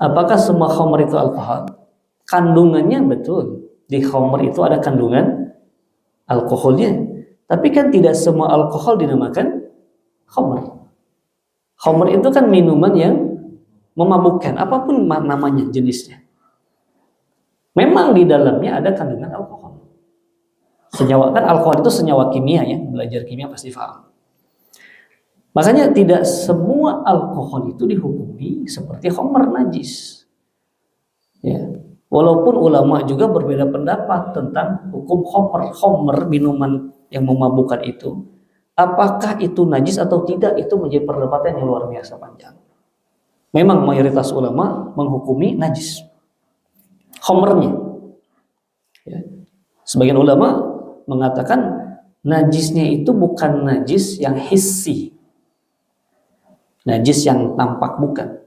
Apakah semua khamr itu alkohol? Kandungannya betul. Di khamr itu ada kandungan alkoholnya. Tapi kan tidak semua alkohol dinamakan khamr. Khamr itu kan minuman yang memabukkan, apapun namanya jenisnya. Memang di dalamnya ada kandungan alkohol. Senyawa, kan alkohol itu senyawa kimia ya, belajar kimia pasti paham. Makanya tidak semua alkohol itu dihukumi seperti khamr najis. Ya. Walaupun ulama juga berbeda pendapat tentang hukum khamr minuman yang memabukkan itu. Apakah itu najis atau tidak, itu menjadi perdebatan yang luar biasa panjang. Memang mayoritas ulama menghukumi najis khamrnya. Ya. Sebagian ulama mengatakan najisnya itu bukan najis yang hissi, najis yang tampak, bukan.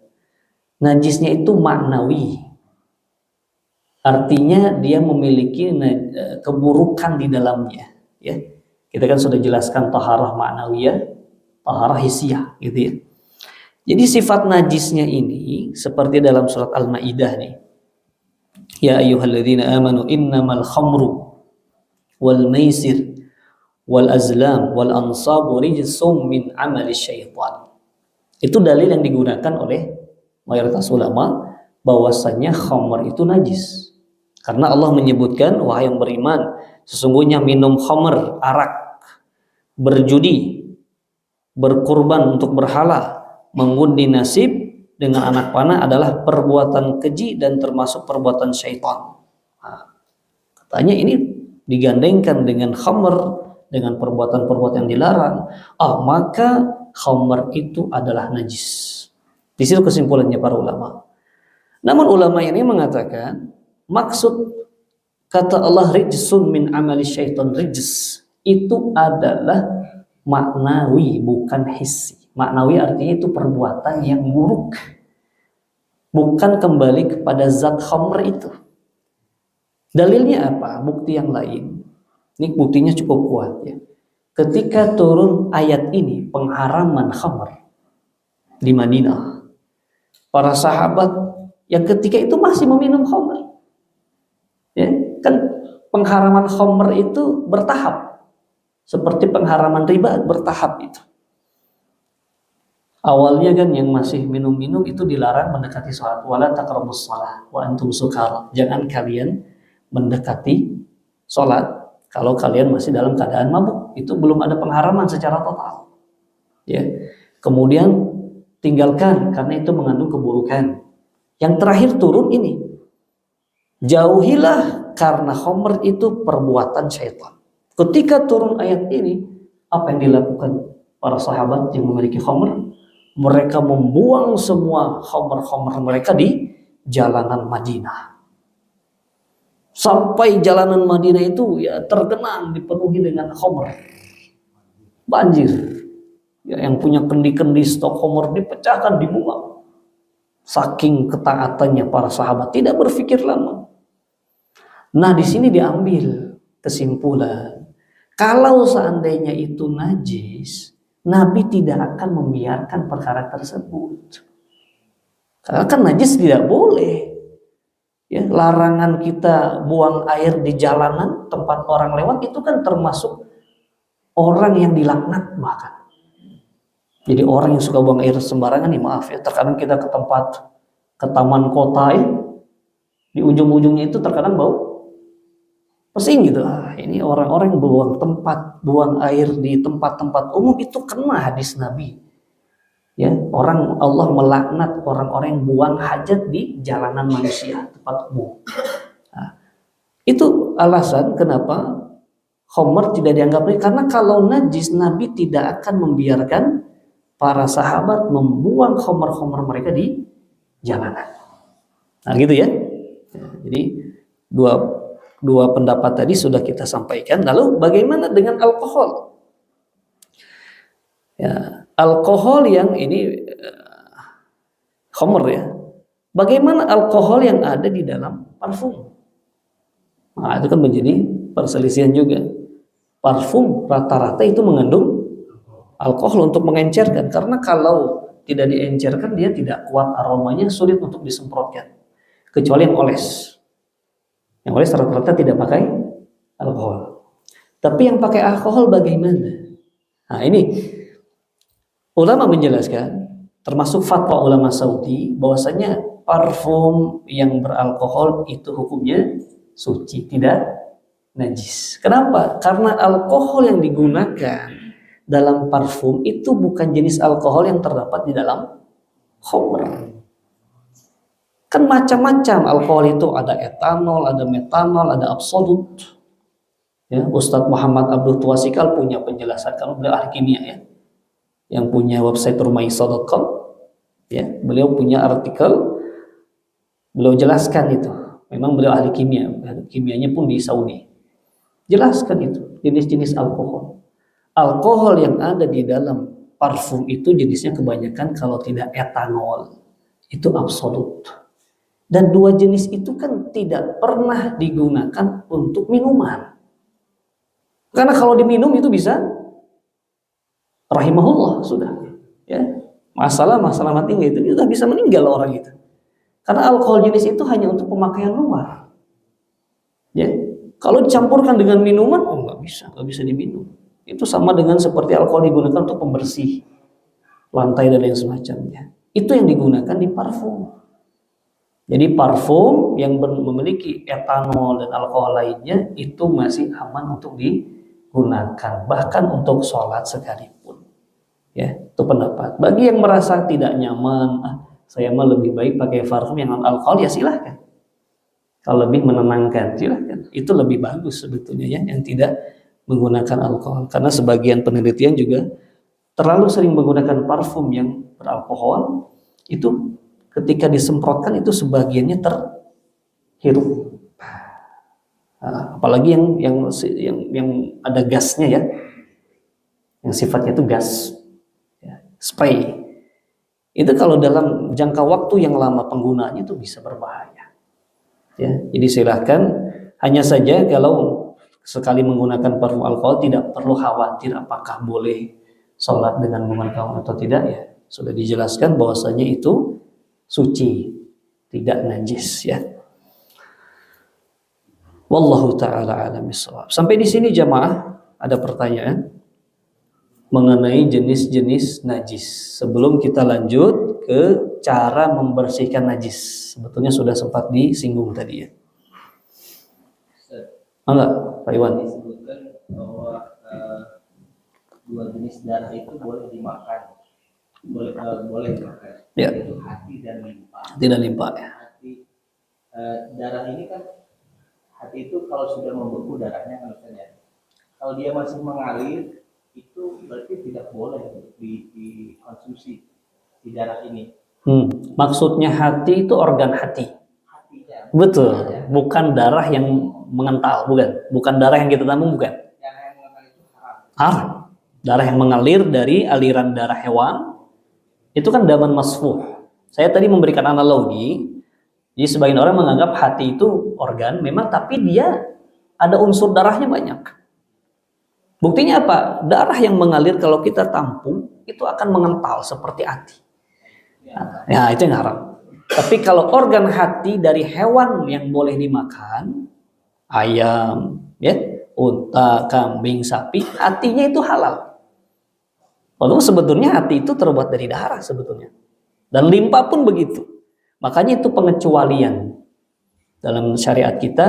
Najisnya itu maknawi. Artinya dia memiliki keburukan di dalamnya. Ya. Kita kan sudah jelaskan taharah ma'nawiyah, taharah hissiyah, gitu ya. Jadi sifat najisnya ini seperti dalam surat Al-Maidah nih. Ya ayyuhalladzina amanu innamal khamru wal maisir wal azlam wal ansabu rijsum min amali syaitan. Itu dalil yang digunakan oleh mayoritas ulama bahwasanya khamr itu najis. Karena Allah menyebutkan, wahai yang beriman, sesungguhnya minum khamr, arak, berjudi, berkurban untuk berhala, mengundi nasib dengan anak panah adalah perbuatan keji dan termasuk perbuatan syaitan. Nah, katanya ini digandengkan dengan khamr, dengan perbuatan-perbuatan yang dilarang. Maka khamr itu adalah najis. Di situ kesimpulannya para ulama. Namun ulama ini mengatakan maksud kata Allah rijsun min amali syaitan, rijs itu adalah maknawi, bukan hissi. Maknawi artinya itu perbuatan yang buruk, bukan kembali kepada zat khamr itu. Dalilnya apa? Bukti yang lain. Ini buktinya cukup kuat ya. Ketika turun ayat ini pengharaman khamr di Madinah, para sahabat yang ketika itu masih meminum khamr. Ya, kan pengharaman khamr itu bertahap. Seperti pengharaman riba bertahap itu. Awalnya kan yang masih minum-minum itu dilarang mendekati sholat. Wala taqrabus shalah wa antum sukara. Jangan kalian mendekati sholat kalau kalian masih dalam keadaan mabuk. Itu belum ada pengharaman secara total. Ya. Kemudian tinggalkan karena itu mengandung keburukan. Yang terakhir turun ini. Jauhilah karena khamr itu perbuatan syaitan. Ketika turun ayat ini, apa yang dilakukan para sahabat yang memiliki khamr? Mereka membuang semua khamr-khamr mereka di jalanan Madinah. Sampai jalanan Madinah itu ya tergenang, dipenuhi dengan khamr. Banjir. Ya, yang punya kendi-kendi stok khamr dipecahkan, dibuang. Saking ketaatannya para sahabat, tidak berpikir lama. Nah, di sini diambil kesimpulan, kalau seandainya itu najis, Nabi tidak akan membiarkan perkara tersebut. Karena kan najis tidak boleh. Ya, larangan kita buang air di jalanan tempat orang lewat itu kan termasuk orang yang dilaknat bahkan. Jadi orang yang suka buang air sembarangan nih, maaf ya, terkadang kita ke taman kota ya, di ujung-ujungnya itu terkadang bau pesing gitu. Ini orang-orang yang buang air di tempat-tempat umum itu kena hadis Nabi. Ya, Allah melaknat orang-orang yang buang hajat di jalanan manusia, tempat umum. Nah, itu alasan kenapa khamr tidak dianggap najis, karena kalau najis Nabi tidak akan membiarkan para sahabat membuang khamr-khamr mereka di jalanan. Nah, gitu ya. Jadi dua pendapat tadi sudah kita sampaikan. Lalu bagaimana dengan alkohol? Ya, alkohol yang ini khamr ya. Bagaimana alkohol yang ada di dalam parfum? Nah, itu kan menjadi perselisihan juga. Parfum rata-rata itu mengandung alkohol untuk mengencerkan, karena kalau tidak diencerkan dia tidak kuat aromanya, sulit untuk disemprotkan. Kecuali yang oles. Yang oles rata-rata tidak pakai alkohol. Tapi yang pakai alkohol bagaimana? Nah, ini ulama menjelaskan, termasuk fatwa ulama Saudi, bahwasanya parfum yang beralkohol itu hukumnya suci, tidak najis. Kenapa? Karena alkohol yang digunakan dalam parfum itu bukan jenis alkohol yang terdapat di dalam khamr. Kan macam-macam alkohol itu, ada etanol, ada metanol, ada absolut. Ya, Ustadz Muhammad Abdul Tuasikal punya penjelasan, kalau beliau ahli kimia ya, yang punya website rumaisa.com, ya, beliau punya artikel, beliau jelaskan itu. Memang beliau ahli kimia, kimianya pun di Saudi. Jelaskan itu jenis-jenis alkohol. Alkohol yang ada di dalam parfum itu jenisnya kebanyakan kalau tidak etanol, itu absolut. Dan dua jenis itu kan tidak pernah digunakan untuk minuman. Karena kalau diminum itu bisa rahimahullah sudah. Ya, masalah mati itu sudah bisa meninggal orang itu. Karena alkohol jenis itu hanya untuk pemakaian luar. Ya, kalau dicampurkan dengan minuman, nggak bisa diminum. Itu sama dengan seperti alkohol digunakan untuk pembersih lantai dan lain semacamnya. Itu yang digunakan di parfum. Jadi parfum yang memiliki etanol dan alkohol lainnya itu masih aman untuk digunakan, bahkan untuk sholat sekalipun. Ya, itu pendapat. Bagi yang merasa tidak nyaman, saya mah lebih baik pakai parfum yang non alkohol, ya silahkan. Kalau lebih menenangkan, silahkan. Itu lebih bagus sebetulnya ya, yang tidak menggunakan alkohol. Karena sebagian penelitian juga terlalu sering menggunakan parfum yang beralkohol, itu ketika disemprotkan itu sebagiannya terhirup. Apalagi yang ada gasnya ya, yang sifatnya itu gas, ya, spray. Itu kalau dalam jangka waktu yang lama penggunaannya itu bisa berbahaya. Ya, jadi silahkan. Hanya saja kalau sekali menggunakan parfum alkohol tidak perlu khawatir apakah boleh sholat dengan menggunakan atau tidak ya. Sudah dijelaskan bahwasanya itu suci, tidak najis ya. Wallahu taala alam bissawab. Sampai di sini jamaah ada pertanyaan mengenai jenis-jenis najis. Sebelum kita lanjut ke cara membersihkan najis. Sebetulnya sudah sempat disinggung tadi ya. Enggak, Pak Iwan. Disebutkan bahwa dua jenis darah itu boleh dimakan, boleh dimakan. Ya. Yaitu hati dan limpa. Hati dan limpa ya. Hati darah ini kan, hati itu kalau sudah membeku darahnya kan Ustaz ya. Kalau dia masih mengalir itu berarti tidak boleh untuk dikonsumsi di darah ini. Maksudnya hati itu organ hati. Hatinya. Betul, Ya. bukan darah yang mengental, bukan darah yang kita tampung, bukan. Yang mengenal itu haram. Haram. Darah yang mengalir dari aliran darah hewan itu kan daman masfuh. Saya tadi memberikan analogi. Jadi sebagian orang menganggap hati itu organ, memang, tapi dia ada unsur darahnya banyak. Buktinya apa? Darah yang mengalir kalau kita tampung itu akan mengental seperti hati. Ya, itu yang haram. Tapi kalau organ hati dari hewan yang boleh dimakan, ayam, ya, unta, kambing, sapi, hatinya itu halal. Walaupun sebetulnya hati itu terbuat dari darah sebetulnya. Dan limpa pun begitu. Makanya itu pengecualian. Dalam syariat kita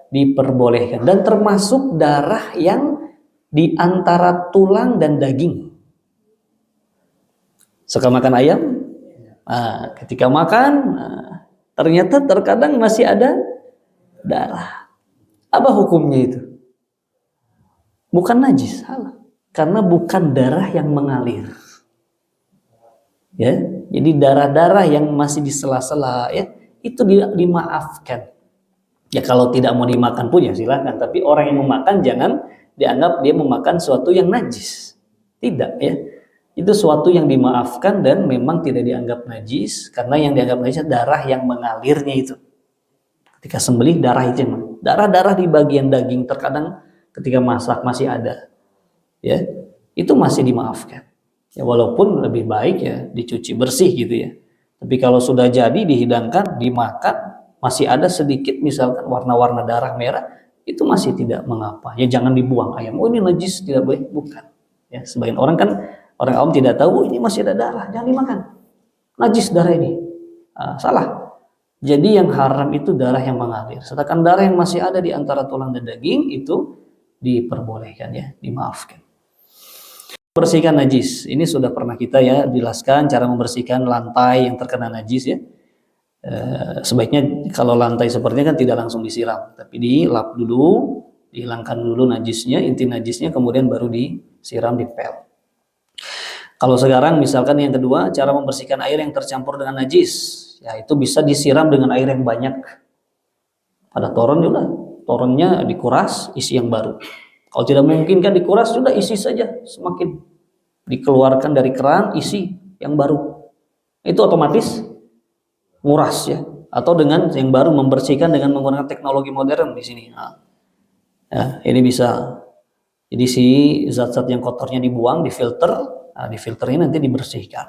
diperbolehkan. Dan termasuk darah yang di antara tulang dan daging. Suka makan ayam? Nah, ketika makan, ternyata terkadang masih ada darah. Apa hukumnya itu? Bukan najis, salah. Karena bukan darah yang mengalir. Ya, jadi darah-darah yang masih di sela-sela, ya, itu dimaafkan. Ya kalau tidak mau dimakan pun ya silakan. Tapi orang yang memakan jangan dianggap dia memakan sesuatu yang najis. Tidak, ya. Itu sesuatu yang dimaafkan dan memang tidak dianggap najis, karena yang dianggap najis darah yang mengalirnya itu. Ketika sembelih darah itu, darah-darah di bagian daging terkadang ketika masak masih ada, ya, itu masih dimaafkan. Ya, walaupun lebih baik ya dicuci bersih gitu ya. Tapi kalau sudah jadi dihidangkan, dimakan, masih ada sedikit misalkan warna-warna darah merah, itu masih tidak mengapa. Ya jangan dibuang ayam. Oh ini najis, tidak boleh, bukan. Ya, sebagian orang kan, orang awam tidak tahu, ini masih ada darah, jangan dimakan. Najis darah ini. Salah. Jadi yang haram itu darah yang mengalir. Sedangkan darah yang masih ada di antara tulang dan daging itu diperbolehkan, ya, dimaafkan. Membersihkan najis. Ini sudah pernah kita ya jelaskan cara membersihkan lantai yang terkena najis, ya. Sebaiknya kalau lantai sepertinya kan tidak langsung disiram, tapi dilap dulu, dihilangkan dulu najisnya, inti najisnya, kemudian baru disiram, dipel. Kalau sekarang misalkan yang kedua, cara membersihkan air yang tercampur dengan najis, ya itu bisa disiram dengan air yang banyak. Ada toron juga, toronnya dikuras, isi yang baru. Kalau tidak mungkin kan dikuras, sudah isi saja, semakin dikeluarkan dari keran, isi yang baru. Itu otomatis nguras, ya. Atau dengan yang baru membersihkan dengan menggunakan teknologi modern di sini. Ya, ini bisa. Jadi si zat-zat yang kotornya dibuang, difilter, difilternya nanti dibersihkan.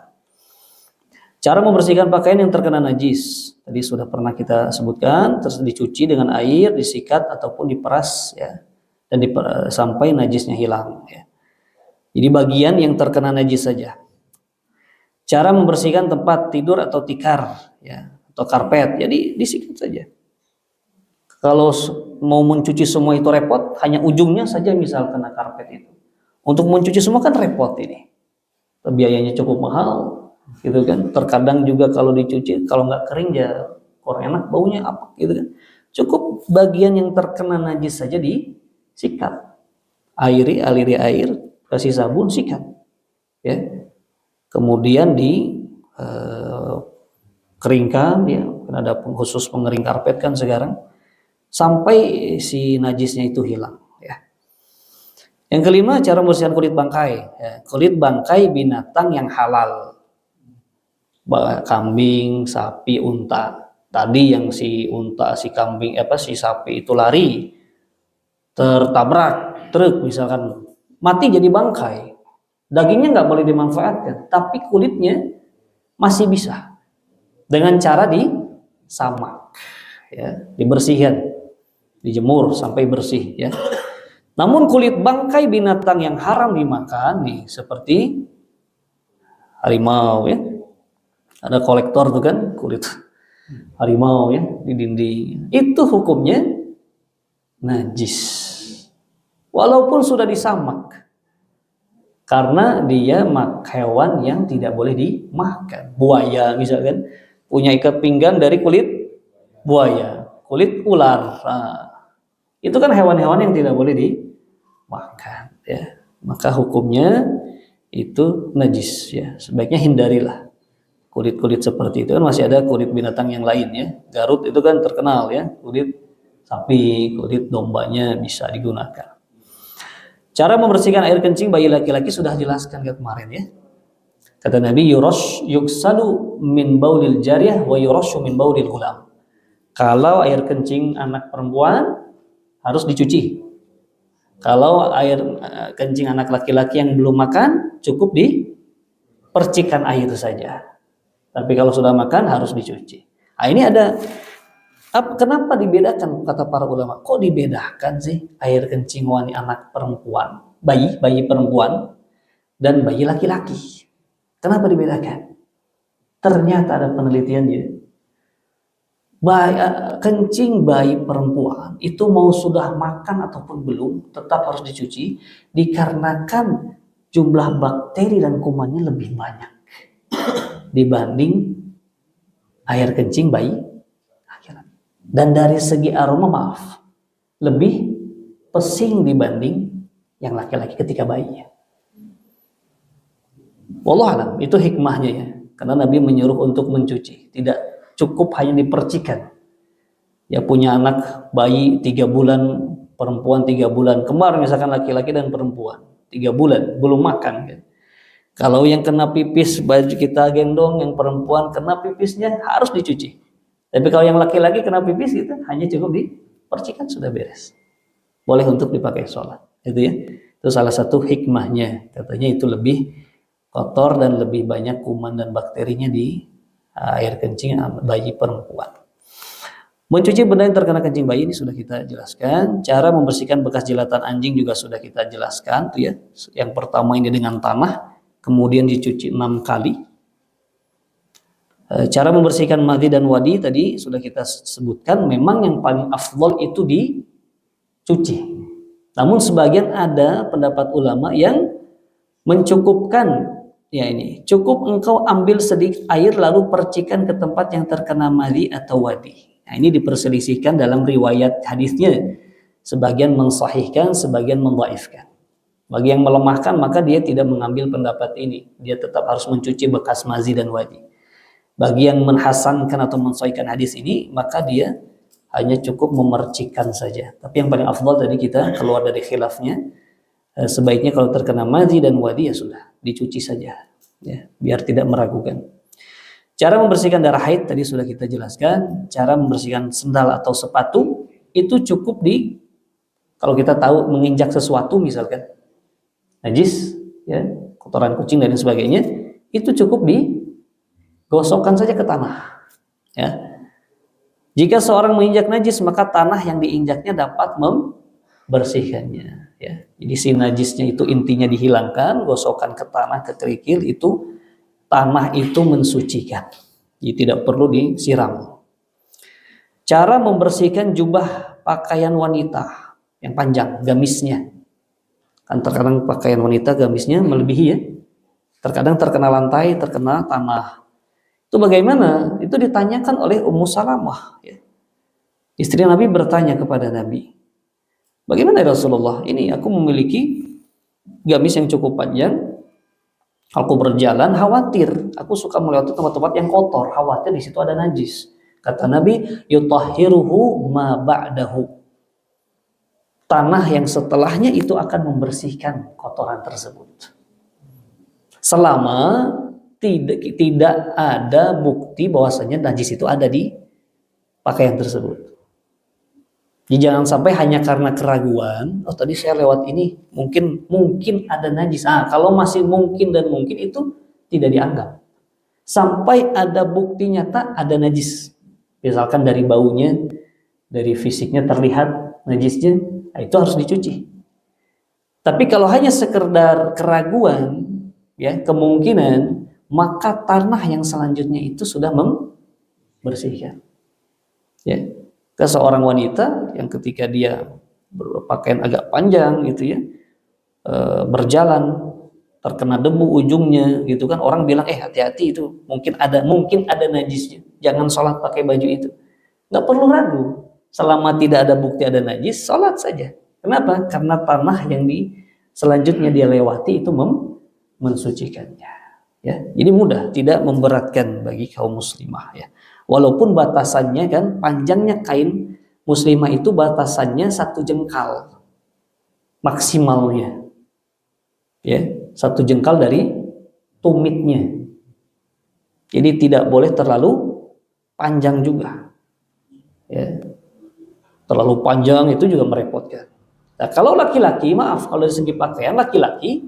Cara membersihkan pakaian yang terkena najis, tadi sudah pernah kita sebutkan, terus dicuci dengan air, disikat ataupun diperas, ya, dan sampai najisnya hilang, ya. Jadi bagian yang terkena najis saja. Cara membersihkan tempat tidur atau tikar, ya, atau karpet, jadi disikat saja. Kalau mau mencuci semua itu repot, hanya ujungnya saja misal kena karpet itu. Untuk mencuci semua kan repot ini. Biayanya cukup mahal, gitu kan. Terkadang juga kalau dicuci, kalau nggak kering ya kurang enak, baunya apa, gitu kan. Cukup bagian yang terkena najis saja disikat. Aliri air, kasih sabun, sikat. Ya. Kemudian keringkan, ya, ada khusus pengering karpet kan sekarang, sampai si najisnya itu hilang, ya. Yang kelima, cara membersihkan kulit bangkai, ya. Kulit bangkai binatang yang halal, kambing, sapi, unta. Tadi yang si unta, si kambing, si sapi itu lari, tertabrak truk misalkan, mati jadi bangkai. Dagingnya nggak boleh dimanfaatkan, tapi kulitnya masih bisa dengan cara disamak, ya, dibersihkan, dijemur sampai bersih, ya. Namun kulit bangkai binatang yang haram dimakan nih, seperti harimau, ya. Ada kolektor tuh kan kulit harimau, ya, di dinding. Itu hukumnya najis. Walaupun sudah disamak. Karena dia hewan yang tidak boleh dimakan. Buaya misalkan punya ikat pinggang dari kulit buaya. kulit ular. Nah, itu kan hewan-hewan yang tidak boleh dimakan, ya. Maka hukumnya itu najis, ya. Sebaiknya hindarilah kulit-kulit seperti itu. Kan masih ada kulit binatang yang lain, ya. Garut itu kan terkenal, ya, kulit sapi, kulit dombanya bisa digunakan. Cara membersihkan air kencing bayi laki-laki sudah jelaskan kemarin, ya. Kata Nabi, yuksalu min baulil jariyah wa yurashu min baulil gulam. Kalau air kencing anak perempuan harus dicuci. Kalau air kencing anak laki-laki yang belum makan, cukup dipercikan air saja. Tapi kalau sudah makan harus dicuci. Nah, ini ada kenapa dibedakan kata para ulama? Kok dibedakan sih air kencing wanita anak perempuan, bayi perempuan dan bayi laki-laki? Kenapa dibedakan? Ternyata ada penelitiannya. Kencing bayi perempuan itu mau sudah makan ataupun belum tetap harus dicuci, dikarenakan jumlah bakteri dan kumannya lebih banyak dibanding air kencing bayi laki-laki. Dan dari segi aroma lebih pesing dibanding yang laki-laki ketika bayinya. Wallahu alam, itu hikmahnya, ya. Karena Nabi menyuruh untuk mencuci, tidak cukup hanya dipercikan. Ya, punya anak bayi 3 bulan, perempuan 3 bulan, kembar misalkan laki-laki dan perempuan 3 bulan belum makan, kan? Kalau yang kena pipis baju kita gendong, yang perempuan kena pipisnya harus dicuci. Tapi kalau yang laki-laki kena pipis gitu hanya cukup dipercikan sudah beres. Boleh untuk dipakai sholat. Itu, ya. Itu salah satu hikmahnya. Katanya itu lebih kotor dan lebih banyak kuman dan bakterinya di air kencing bayi perempuan. Mencuci benda yang terkena kencing bayi ini sudah kita jelaskan. Cara membersihkan bekas jilatan anjing juga sudah kita jelaskan, tuh, ya. Yang pertama ini dengan tanah, kemudian dicuci 6 kali. Cara membersihkan madhi dan wadi tadi sudah kita sebutkan. Memang yang paling afdol itu dicuci. Namun sebagian ada pendapat ulama yang mencukupkan, ya, ini cukup engkau ambil sedikit air lalu percikan ke tempat yang terkena madhi atau wadi. Nah, ini diperselisihkan dalam riwayat hadisnya. Sebagian mensahihkan, sebagian mendhaifkan. Bagi yang melemahkan maka dia tidak mengambil pendapat ini. Dia tetap harus mencuci bekas madhi dan wadi. Bagi yang menhasankan atau mensahihkan hadis ini, maka dia hanya cukup memercikan saja. Tapi yang paling afdal tadi kita keluar dari khilafnya. Sebaiknya kalau terkena madhi dan wadi ya sudah dicuci saja, ya, biar tidak meragukan. Cara membersihkan darah haid tadi sudah kita jelaskan. Cara membersihkan sendal atau sepatu itu cukup kalau kita tahu menginjak sesuatu misalkan najis, ya, kotoran kucing dan sebagainya, itu cukup digosokkan saja ke tanah, ya. Jika seorang menginjak najis maka tanah yang diinjaknya dapat membersihkannya, ya. Jadi si najisnya itu intinya dihilangkan, gosokkan ke tanah, ke kerikil, itu tanah itu mensucikan. Jadi tidak perlu disiram. Cara membersihkan jubah pakaian wanita yang panjang, gamisnya. Kan terkadang pakaian wanita gamisnya melebihi, ya. Terkadang terkena lantai, terkena tanah. Itu bagaimana? Itu ditanyakan oleh Ummu Salamah, ya. Istri Nabi bertanya kepada Nabi, bagaimana ya Rasulullah? Ini aku memiliki gamis yang cukup panjang. Aku berjalan khawatir, aku suka melewati tempat-tempat yang kotor, khawatir di situ ada najis. Kata Nabi, yutahhiruhu ma ba'dahu. Tanah yang setelahnya itu akan membersihkan kotoran tersebut. Selama tidak ada bukti bahwasanya najis itu ada di pakaian tersebut. Jadi jangan sampai hanya karena keraguan, oh tadi saya lewat ini, mungkin ada najis. Kalau masih mungkin dan mungkin itu tidak dianggap. Sampai ada bukti nyata ada najis. Misalkan dari baunya, dari fisiknya terlihat najisnya, itu harus dicuci. Tapi kalau hanya sekedar keraguan, ya, kemungkinan, maka tanah yang selanjutnya itu sudah membersihkan. Ya. Ke seorang wanita yang ketika dia berpakaian agak panjang gitu, ya, berjalan terkena debu ujungnya gitu kan, orang bilang hati-hati itu mungkin ada najisnya, jangan sholat pakai baju itu. Nggak perlu ragu, selama tidak ada bukti ada najis, sholat saja. Kenapa? Karena tanah yang selanjutnya dia lewati itu mensucikannya. Ya, jadi mudah, tidak memberatkan bagi kaum muslimah. Ya, walaupun batasannya kan panjangnya kain muslimah itu batasannya 1 jengkal maksimalnya. Ya, 1 jengkal dari tumitnya. Jadi tidak boleh terlalu panjang juga. Ya, terlalu panjang itu juga merepotkan. Nah, kalau laki-laki, maaf, kalau dari segi pakaian laki-laki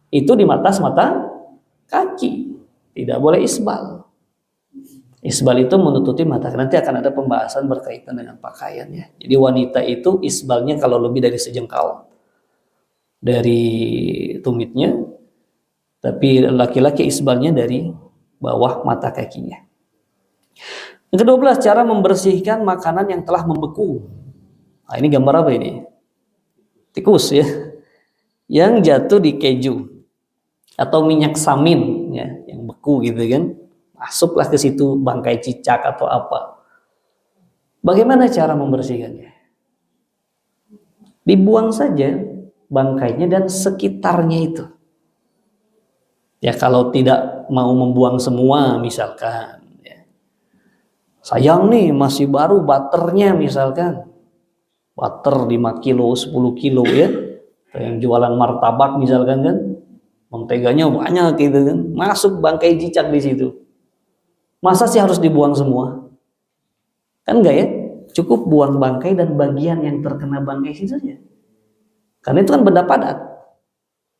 itu di atas mata kaki, tidak boleh isbal. Isbal itu menutupi mata. Nanti akan ada pembahasan berkaitan dengan pakaiannya. Jadi wanita itu isbalnya kalau lebih dari 1 jengkal dari tumitnya, tapi laki-laki isbalnya dari bawah mata kakinya. Yang ke-12, cara membersihkan makanan yang telah membeku. Nah, ini gambar apa ini? Tikus ya, yang jatuh di keju atau minyak samin ya, yang beku gitu kan, masuklah ke situ bangkai cicak atau apa. Bagaimana cara membersihkannya? Dibuang saja bangkainya dan sekitarnya itu. Ya kalau tidak mau membuang semua misalkan, ya. Sayang nih masih baru butternya misalkan. Butter 5 kilo, 10 kilo ya. Yang jualan martabak misalkan kan. Menteganya banyak gitu kan. Masuk bangkai cicak di situ. Masa sih harus dibuang semua? Kan enggak ya? Cukup buang bangkai dan bagian yang terkena bangkai itu saja. Karena itu kan benda padat.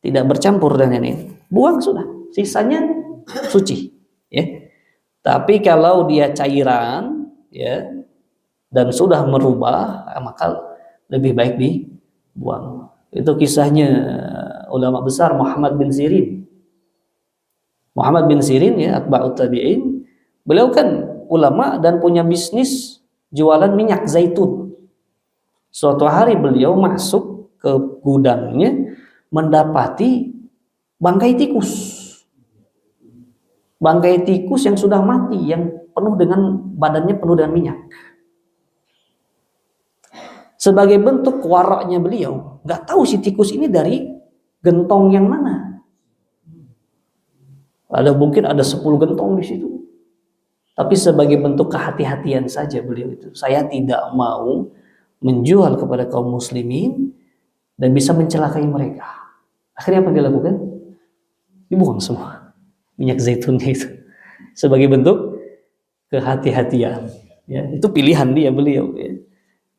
Tidak bercampur dengan ini. Buang sudah. Sisanya suci, ya. Tapi kalau dia cairan, ya, dan sudah merubah, maka lebih baik dibuang. Itu kisahnya ulama besar Muhammad bin Sirin. Muhammad bin Sirin ya, atba'ut tabi'in. Beliau kan ulama dan punya bisnis jualan minyak zaitun. Suatu hari beliau masuk ke gudangnya mendapati bangkai tikus. Bangkai tikus yang sudah mati, yang penuh dengan badannya penuh dengan minyak. Sebagai bentuk waraknya beliau, nggak tahu si tikus ini dari gentong yang mana. Mungkin ada 10 gentong di situ. Tapi sebagai bentuk kehati-hatian saja beliau itu, saya tidak mau menjual kepada kaum muslimin dan bisa mencelakai mereka. Akhirnya apa dia lakukan? Dibuang semua minyak zaitunnya itu sebagai bentuk kehati-hatian. Ya, itu pilihan dia beliau. Ya.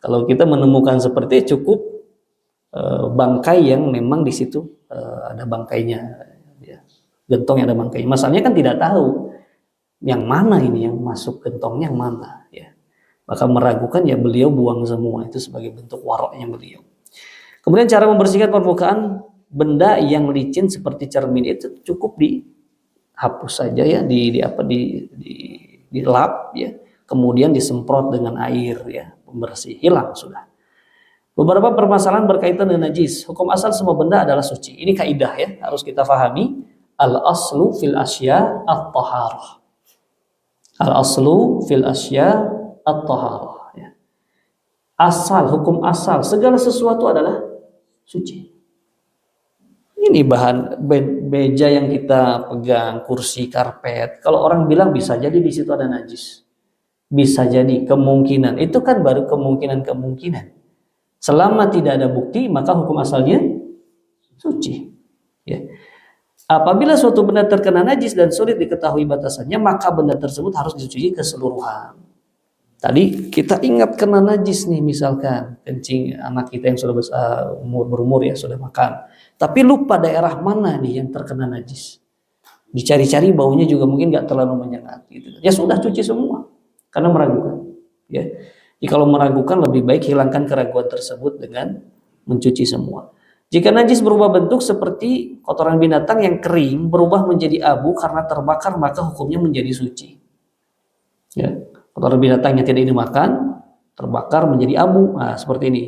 Kalau kita menemukan seperti itu, cukup bangkai yang memang di situ ada bangkainya, ya. Gentong yang ada bangkainya. Masalahnya kan tidak tahu yang mana ini yang masuk gentongnya yang mana. Ya. Maka meragukan ya beliau buang semua itu sebagai bentuk waraknya beliau. Kemudian cara membersihkan permukaan benda yang licin seperti cermin itu cukup dihapus saja ya, dilap ya, kemudian disemprot dengan air ya, pembersih, hilang sudah. Beberapa permasalahan berkaitan dengan najis. Hukum asal semua benda adalah suci. Ini kaidah ya, harus kita fahami. Al-aslu fil asya at-taharah. Al-aslu fil asya at-taharah ya. Asal, hukum asal segala sesuatu adalah suci. Ini bahan beja yang kita pegang, kursi, karpet. Kalau orang bilang bisa jadi di situ ada najis. Bisa jadi, kemungkinan. Itu kan baru kemungkinan. Selama tidak ada bukti, maka hukum asalnya suci. Ya. Apabila suatu benda terkena najis dan sulit diketahui batasannya, maka benda tersebut harus dicuci keseluruhan. Tadi kita ingat kena najis nih, misalkan kencing anak kita yang sudah besar, berumur ya, sudah makan. Tapi lupa daerah mana nih yang terkena najis. Dicari-cari baunya juga mungkin nggak terlalu menyengat. Gitu. Ya sudah cuci semua, karena meragukan. Ya. Jadi kalau meragukan lebih baik hilangkan keraguan tersebut dengan mencuci semua. Jika najis berubah bentuk seperti kotoran binatang yang kering berubah menjadi abu karena terbakar, maka hukumnya menjadi suci. Ya. Kotoran binatang yang tidak dimakan terbakar menjadi abu, nah seperti ini,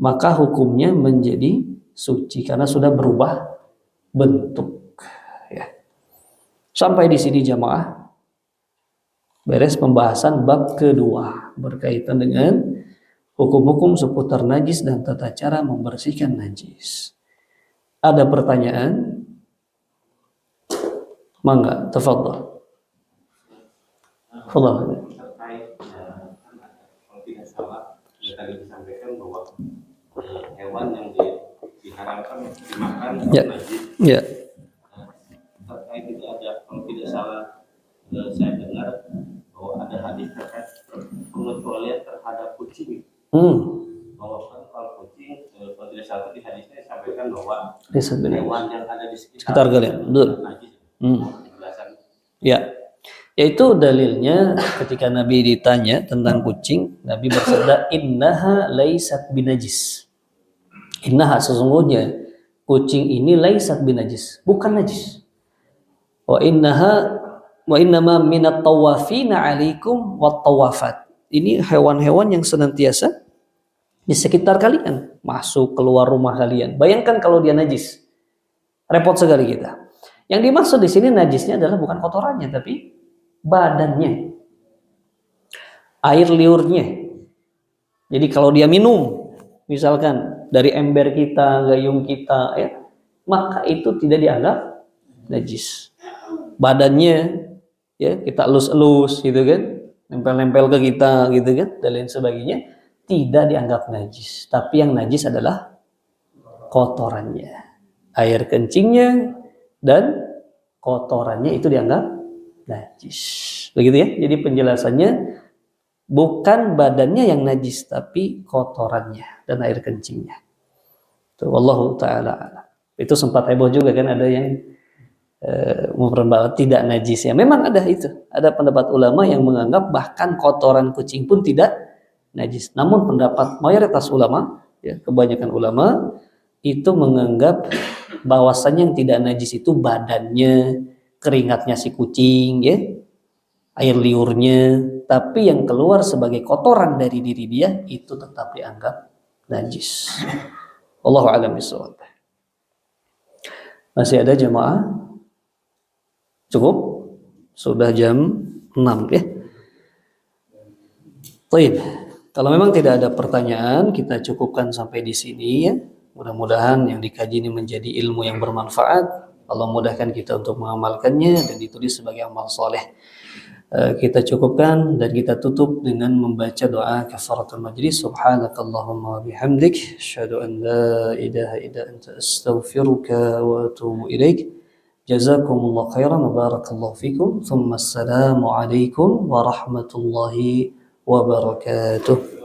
maka hukumnya menjadi suci karena sudah berubah bentuk. Ya. Sampai di sini jamaah, beres pembahasan bab kedua berkaitan dengan hukum-hukum seputar najis dan tata cara membersihkan najis. Ada pertanyaan? Mangga, tafadhal. Tafadhal. Terkait kalau tidak salah tadi disampaikan bahwa hewan yang diharamkan dimakan Ya. najis. Ya. Terkait itu ada, kalau tidak salah saya dengar bahwa ada hadis terkait pengecualian terhadap kucing. Bahwa kan kalau kucing kalau tidak salah di hadisnya disampaikan bahwa hewan yang ada di sekitar kalian, betul. najis. Penjelasan. Ya. Yaitu dalilnya ketika Nabi ditanya tentang kucing, Nabi bersabda innaha laysat binajis. Innaha, sesungguhnya kucing ini laysat binajis, bukan najis. Wa innama minat tawafina alaikum wat tawafat. Ini hewan-hewan yang senantiasa di sekitar kalian, masuk keluar rumah kalian. Bayangkan kalau dia najis. Repot sekali kita. Yang dimaksud di sini najisnya adalah bukan kotorannya tapi badannya, air liurnya. Jadi kalau dia minum misalkan dari ember kita, gayung kita, ya, maka itu tidak dianggap najis. Badannya, ya, kita elus-elus gitu kan, nempel-nempel ke kita gitu kan, dan lain sebagainya, tidak dianggap najis. Tapi yang najis adalah kotorannya, air kencingnya dan kotorannya itu dianggap najis. Begitu ya. Jadi penjelasannya bukan badannya yang najis tapi kotorannya dan air kencingnya. Itu wallahu taala. Itu sempat heboh juga kan, ada yang memperbaiki tidak najis ya. Memang ada itu. Ada pendapat ulama yang menganggap bahkan kotoran kucing pun tidak najis. Namun pendapat mayoritas ulama, ya, kebanyakan ulama itu menganggap bahwasannya yang tidak najis itu badannya, keringatnya si kucing, ya, air liurnya, tapi yang keluar sebagai kotoran dari diri dia itu tetap dianggap najis. Wallahu a'lam bishawab. Masih ada jemaah? Cukup? Sudah jam 6 ya. Baik. Kalau memang tidak ada pertanyaan, kita cukupkan sampai di sini ya. Mudah-mudahan yang dikaji ini menjadi ilmu yang bermanfaat. Allah mudahkan kita untuk mengamalkannya dan ditulis sebagai amal soleh. Kita cukupkan dan kita tutup dengan membaca doa kafaratul majlis. Subhanakallahumma wa bihamdik, asyhadu an la ilaha illa anta astaghfiruka wa atubu ilaik. Jazakumullahu khairan wa barakallahu fikum. Thumma assalamu alaikum warahmatullahi wabarakatuh.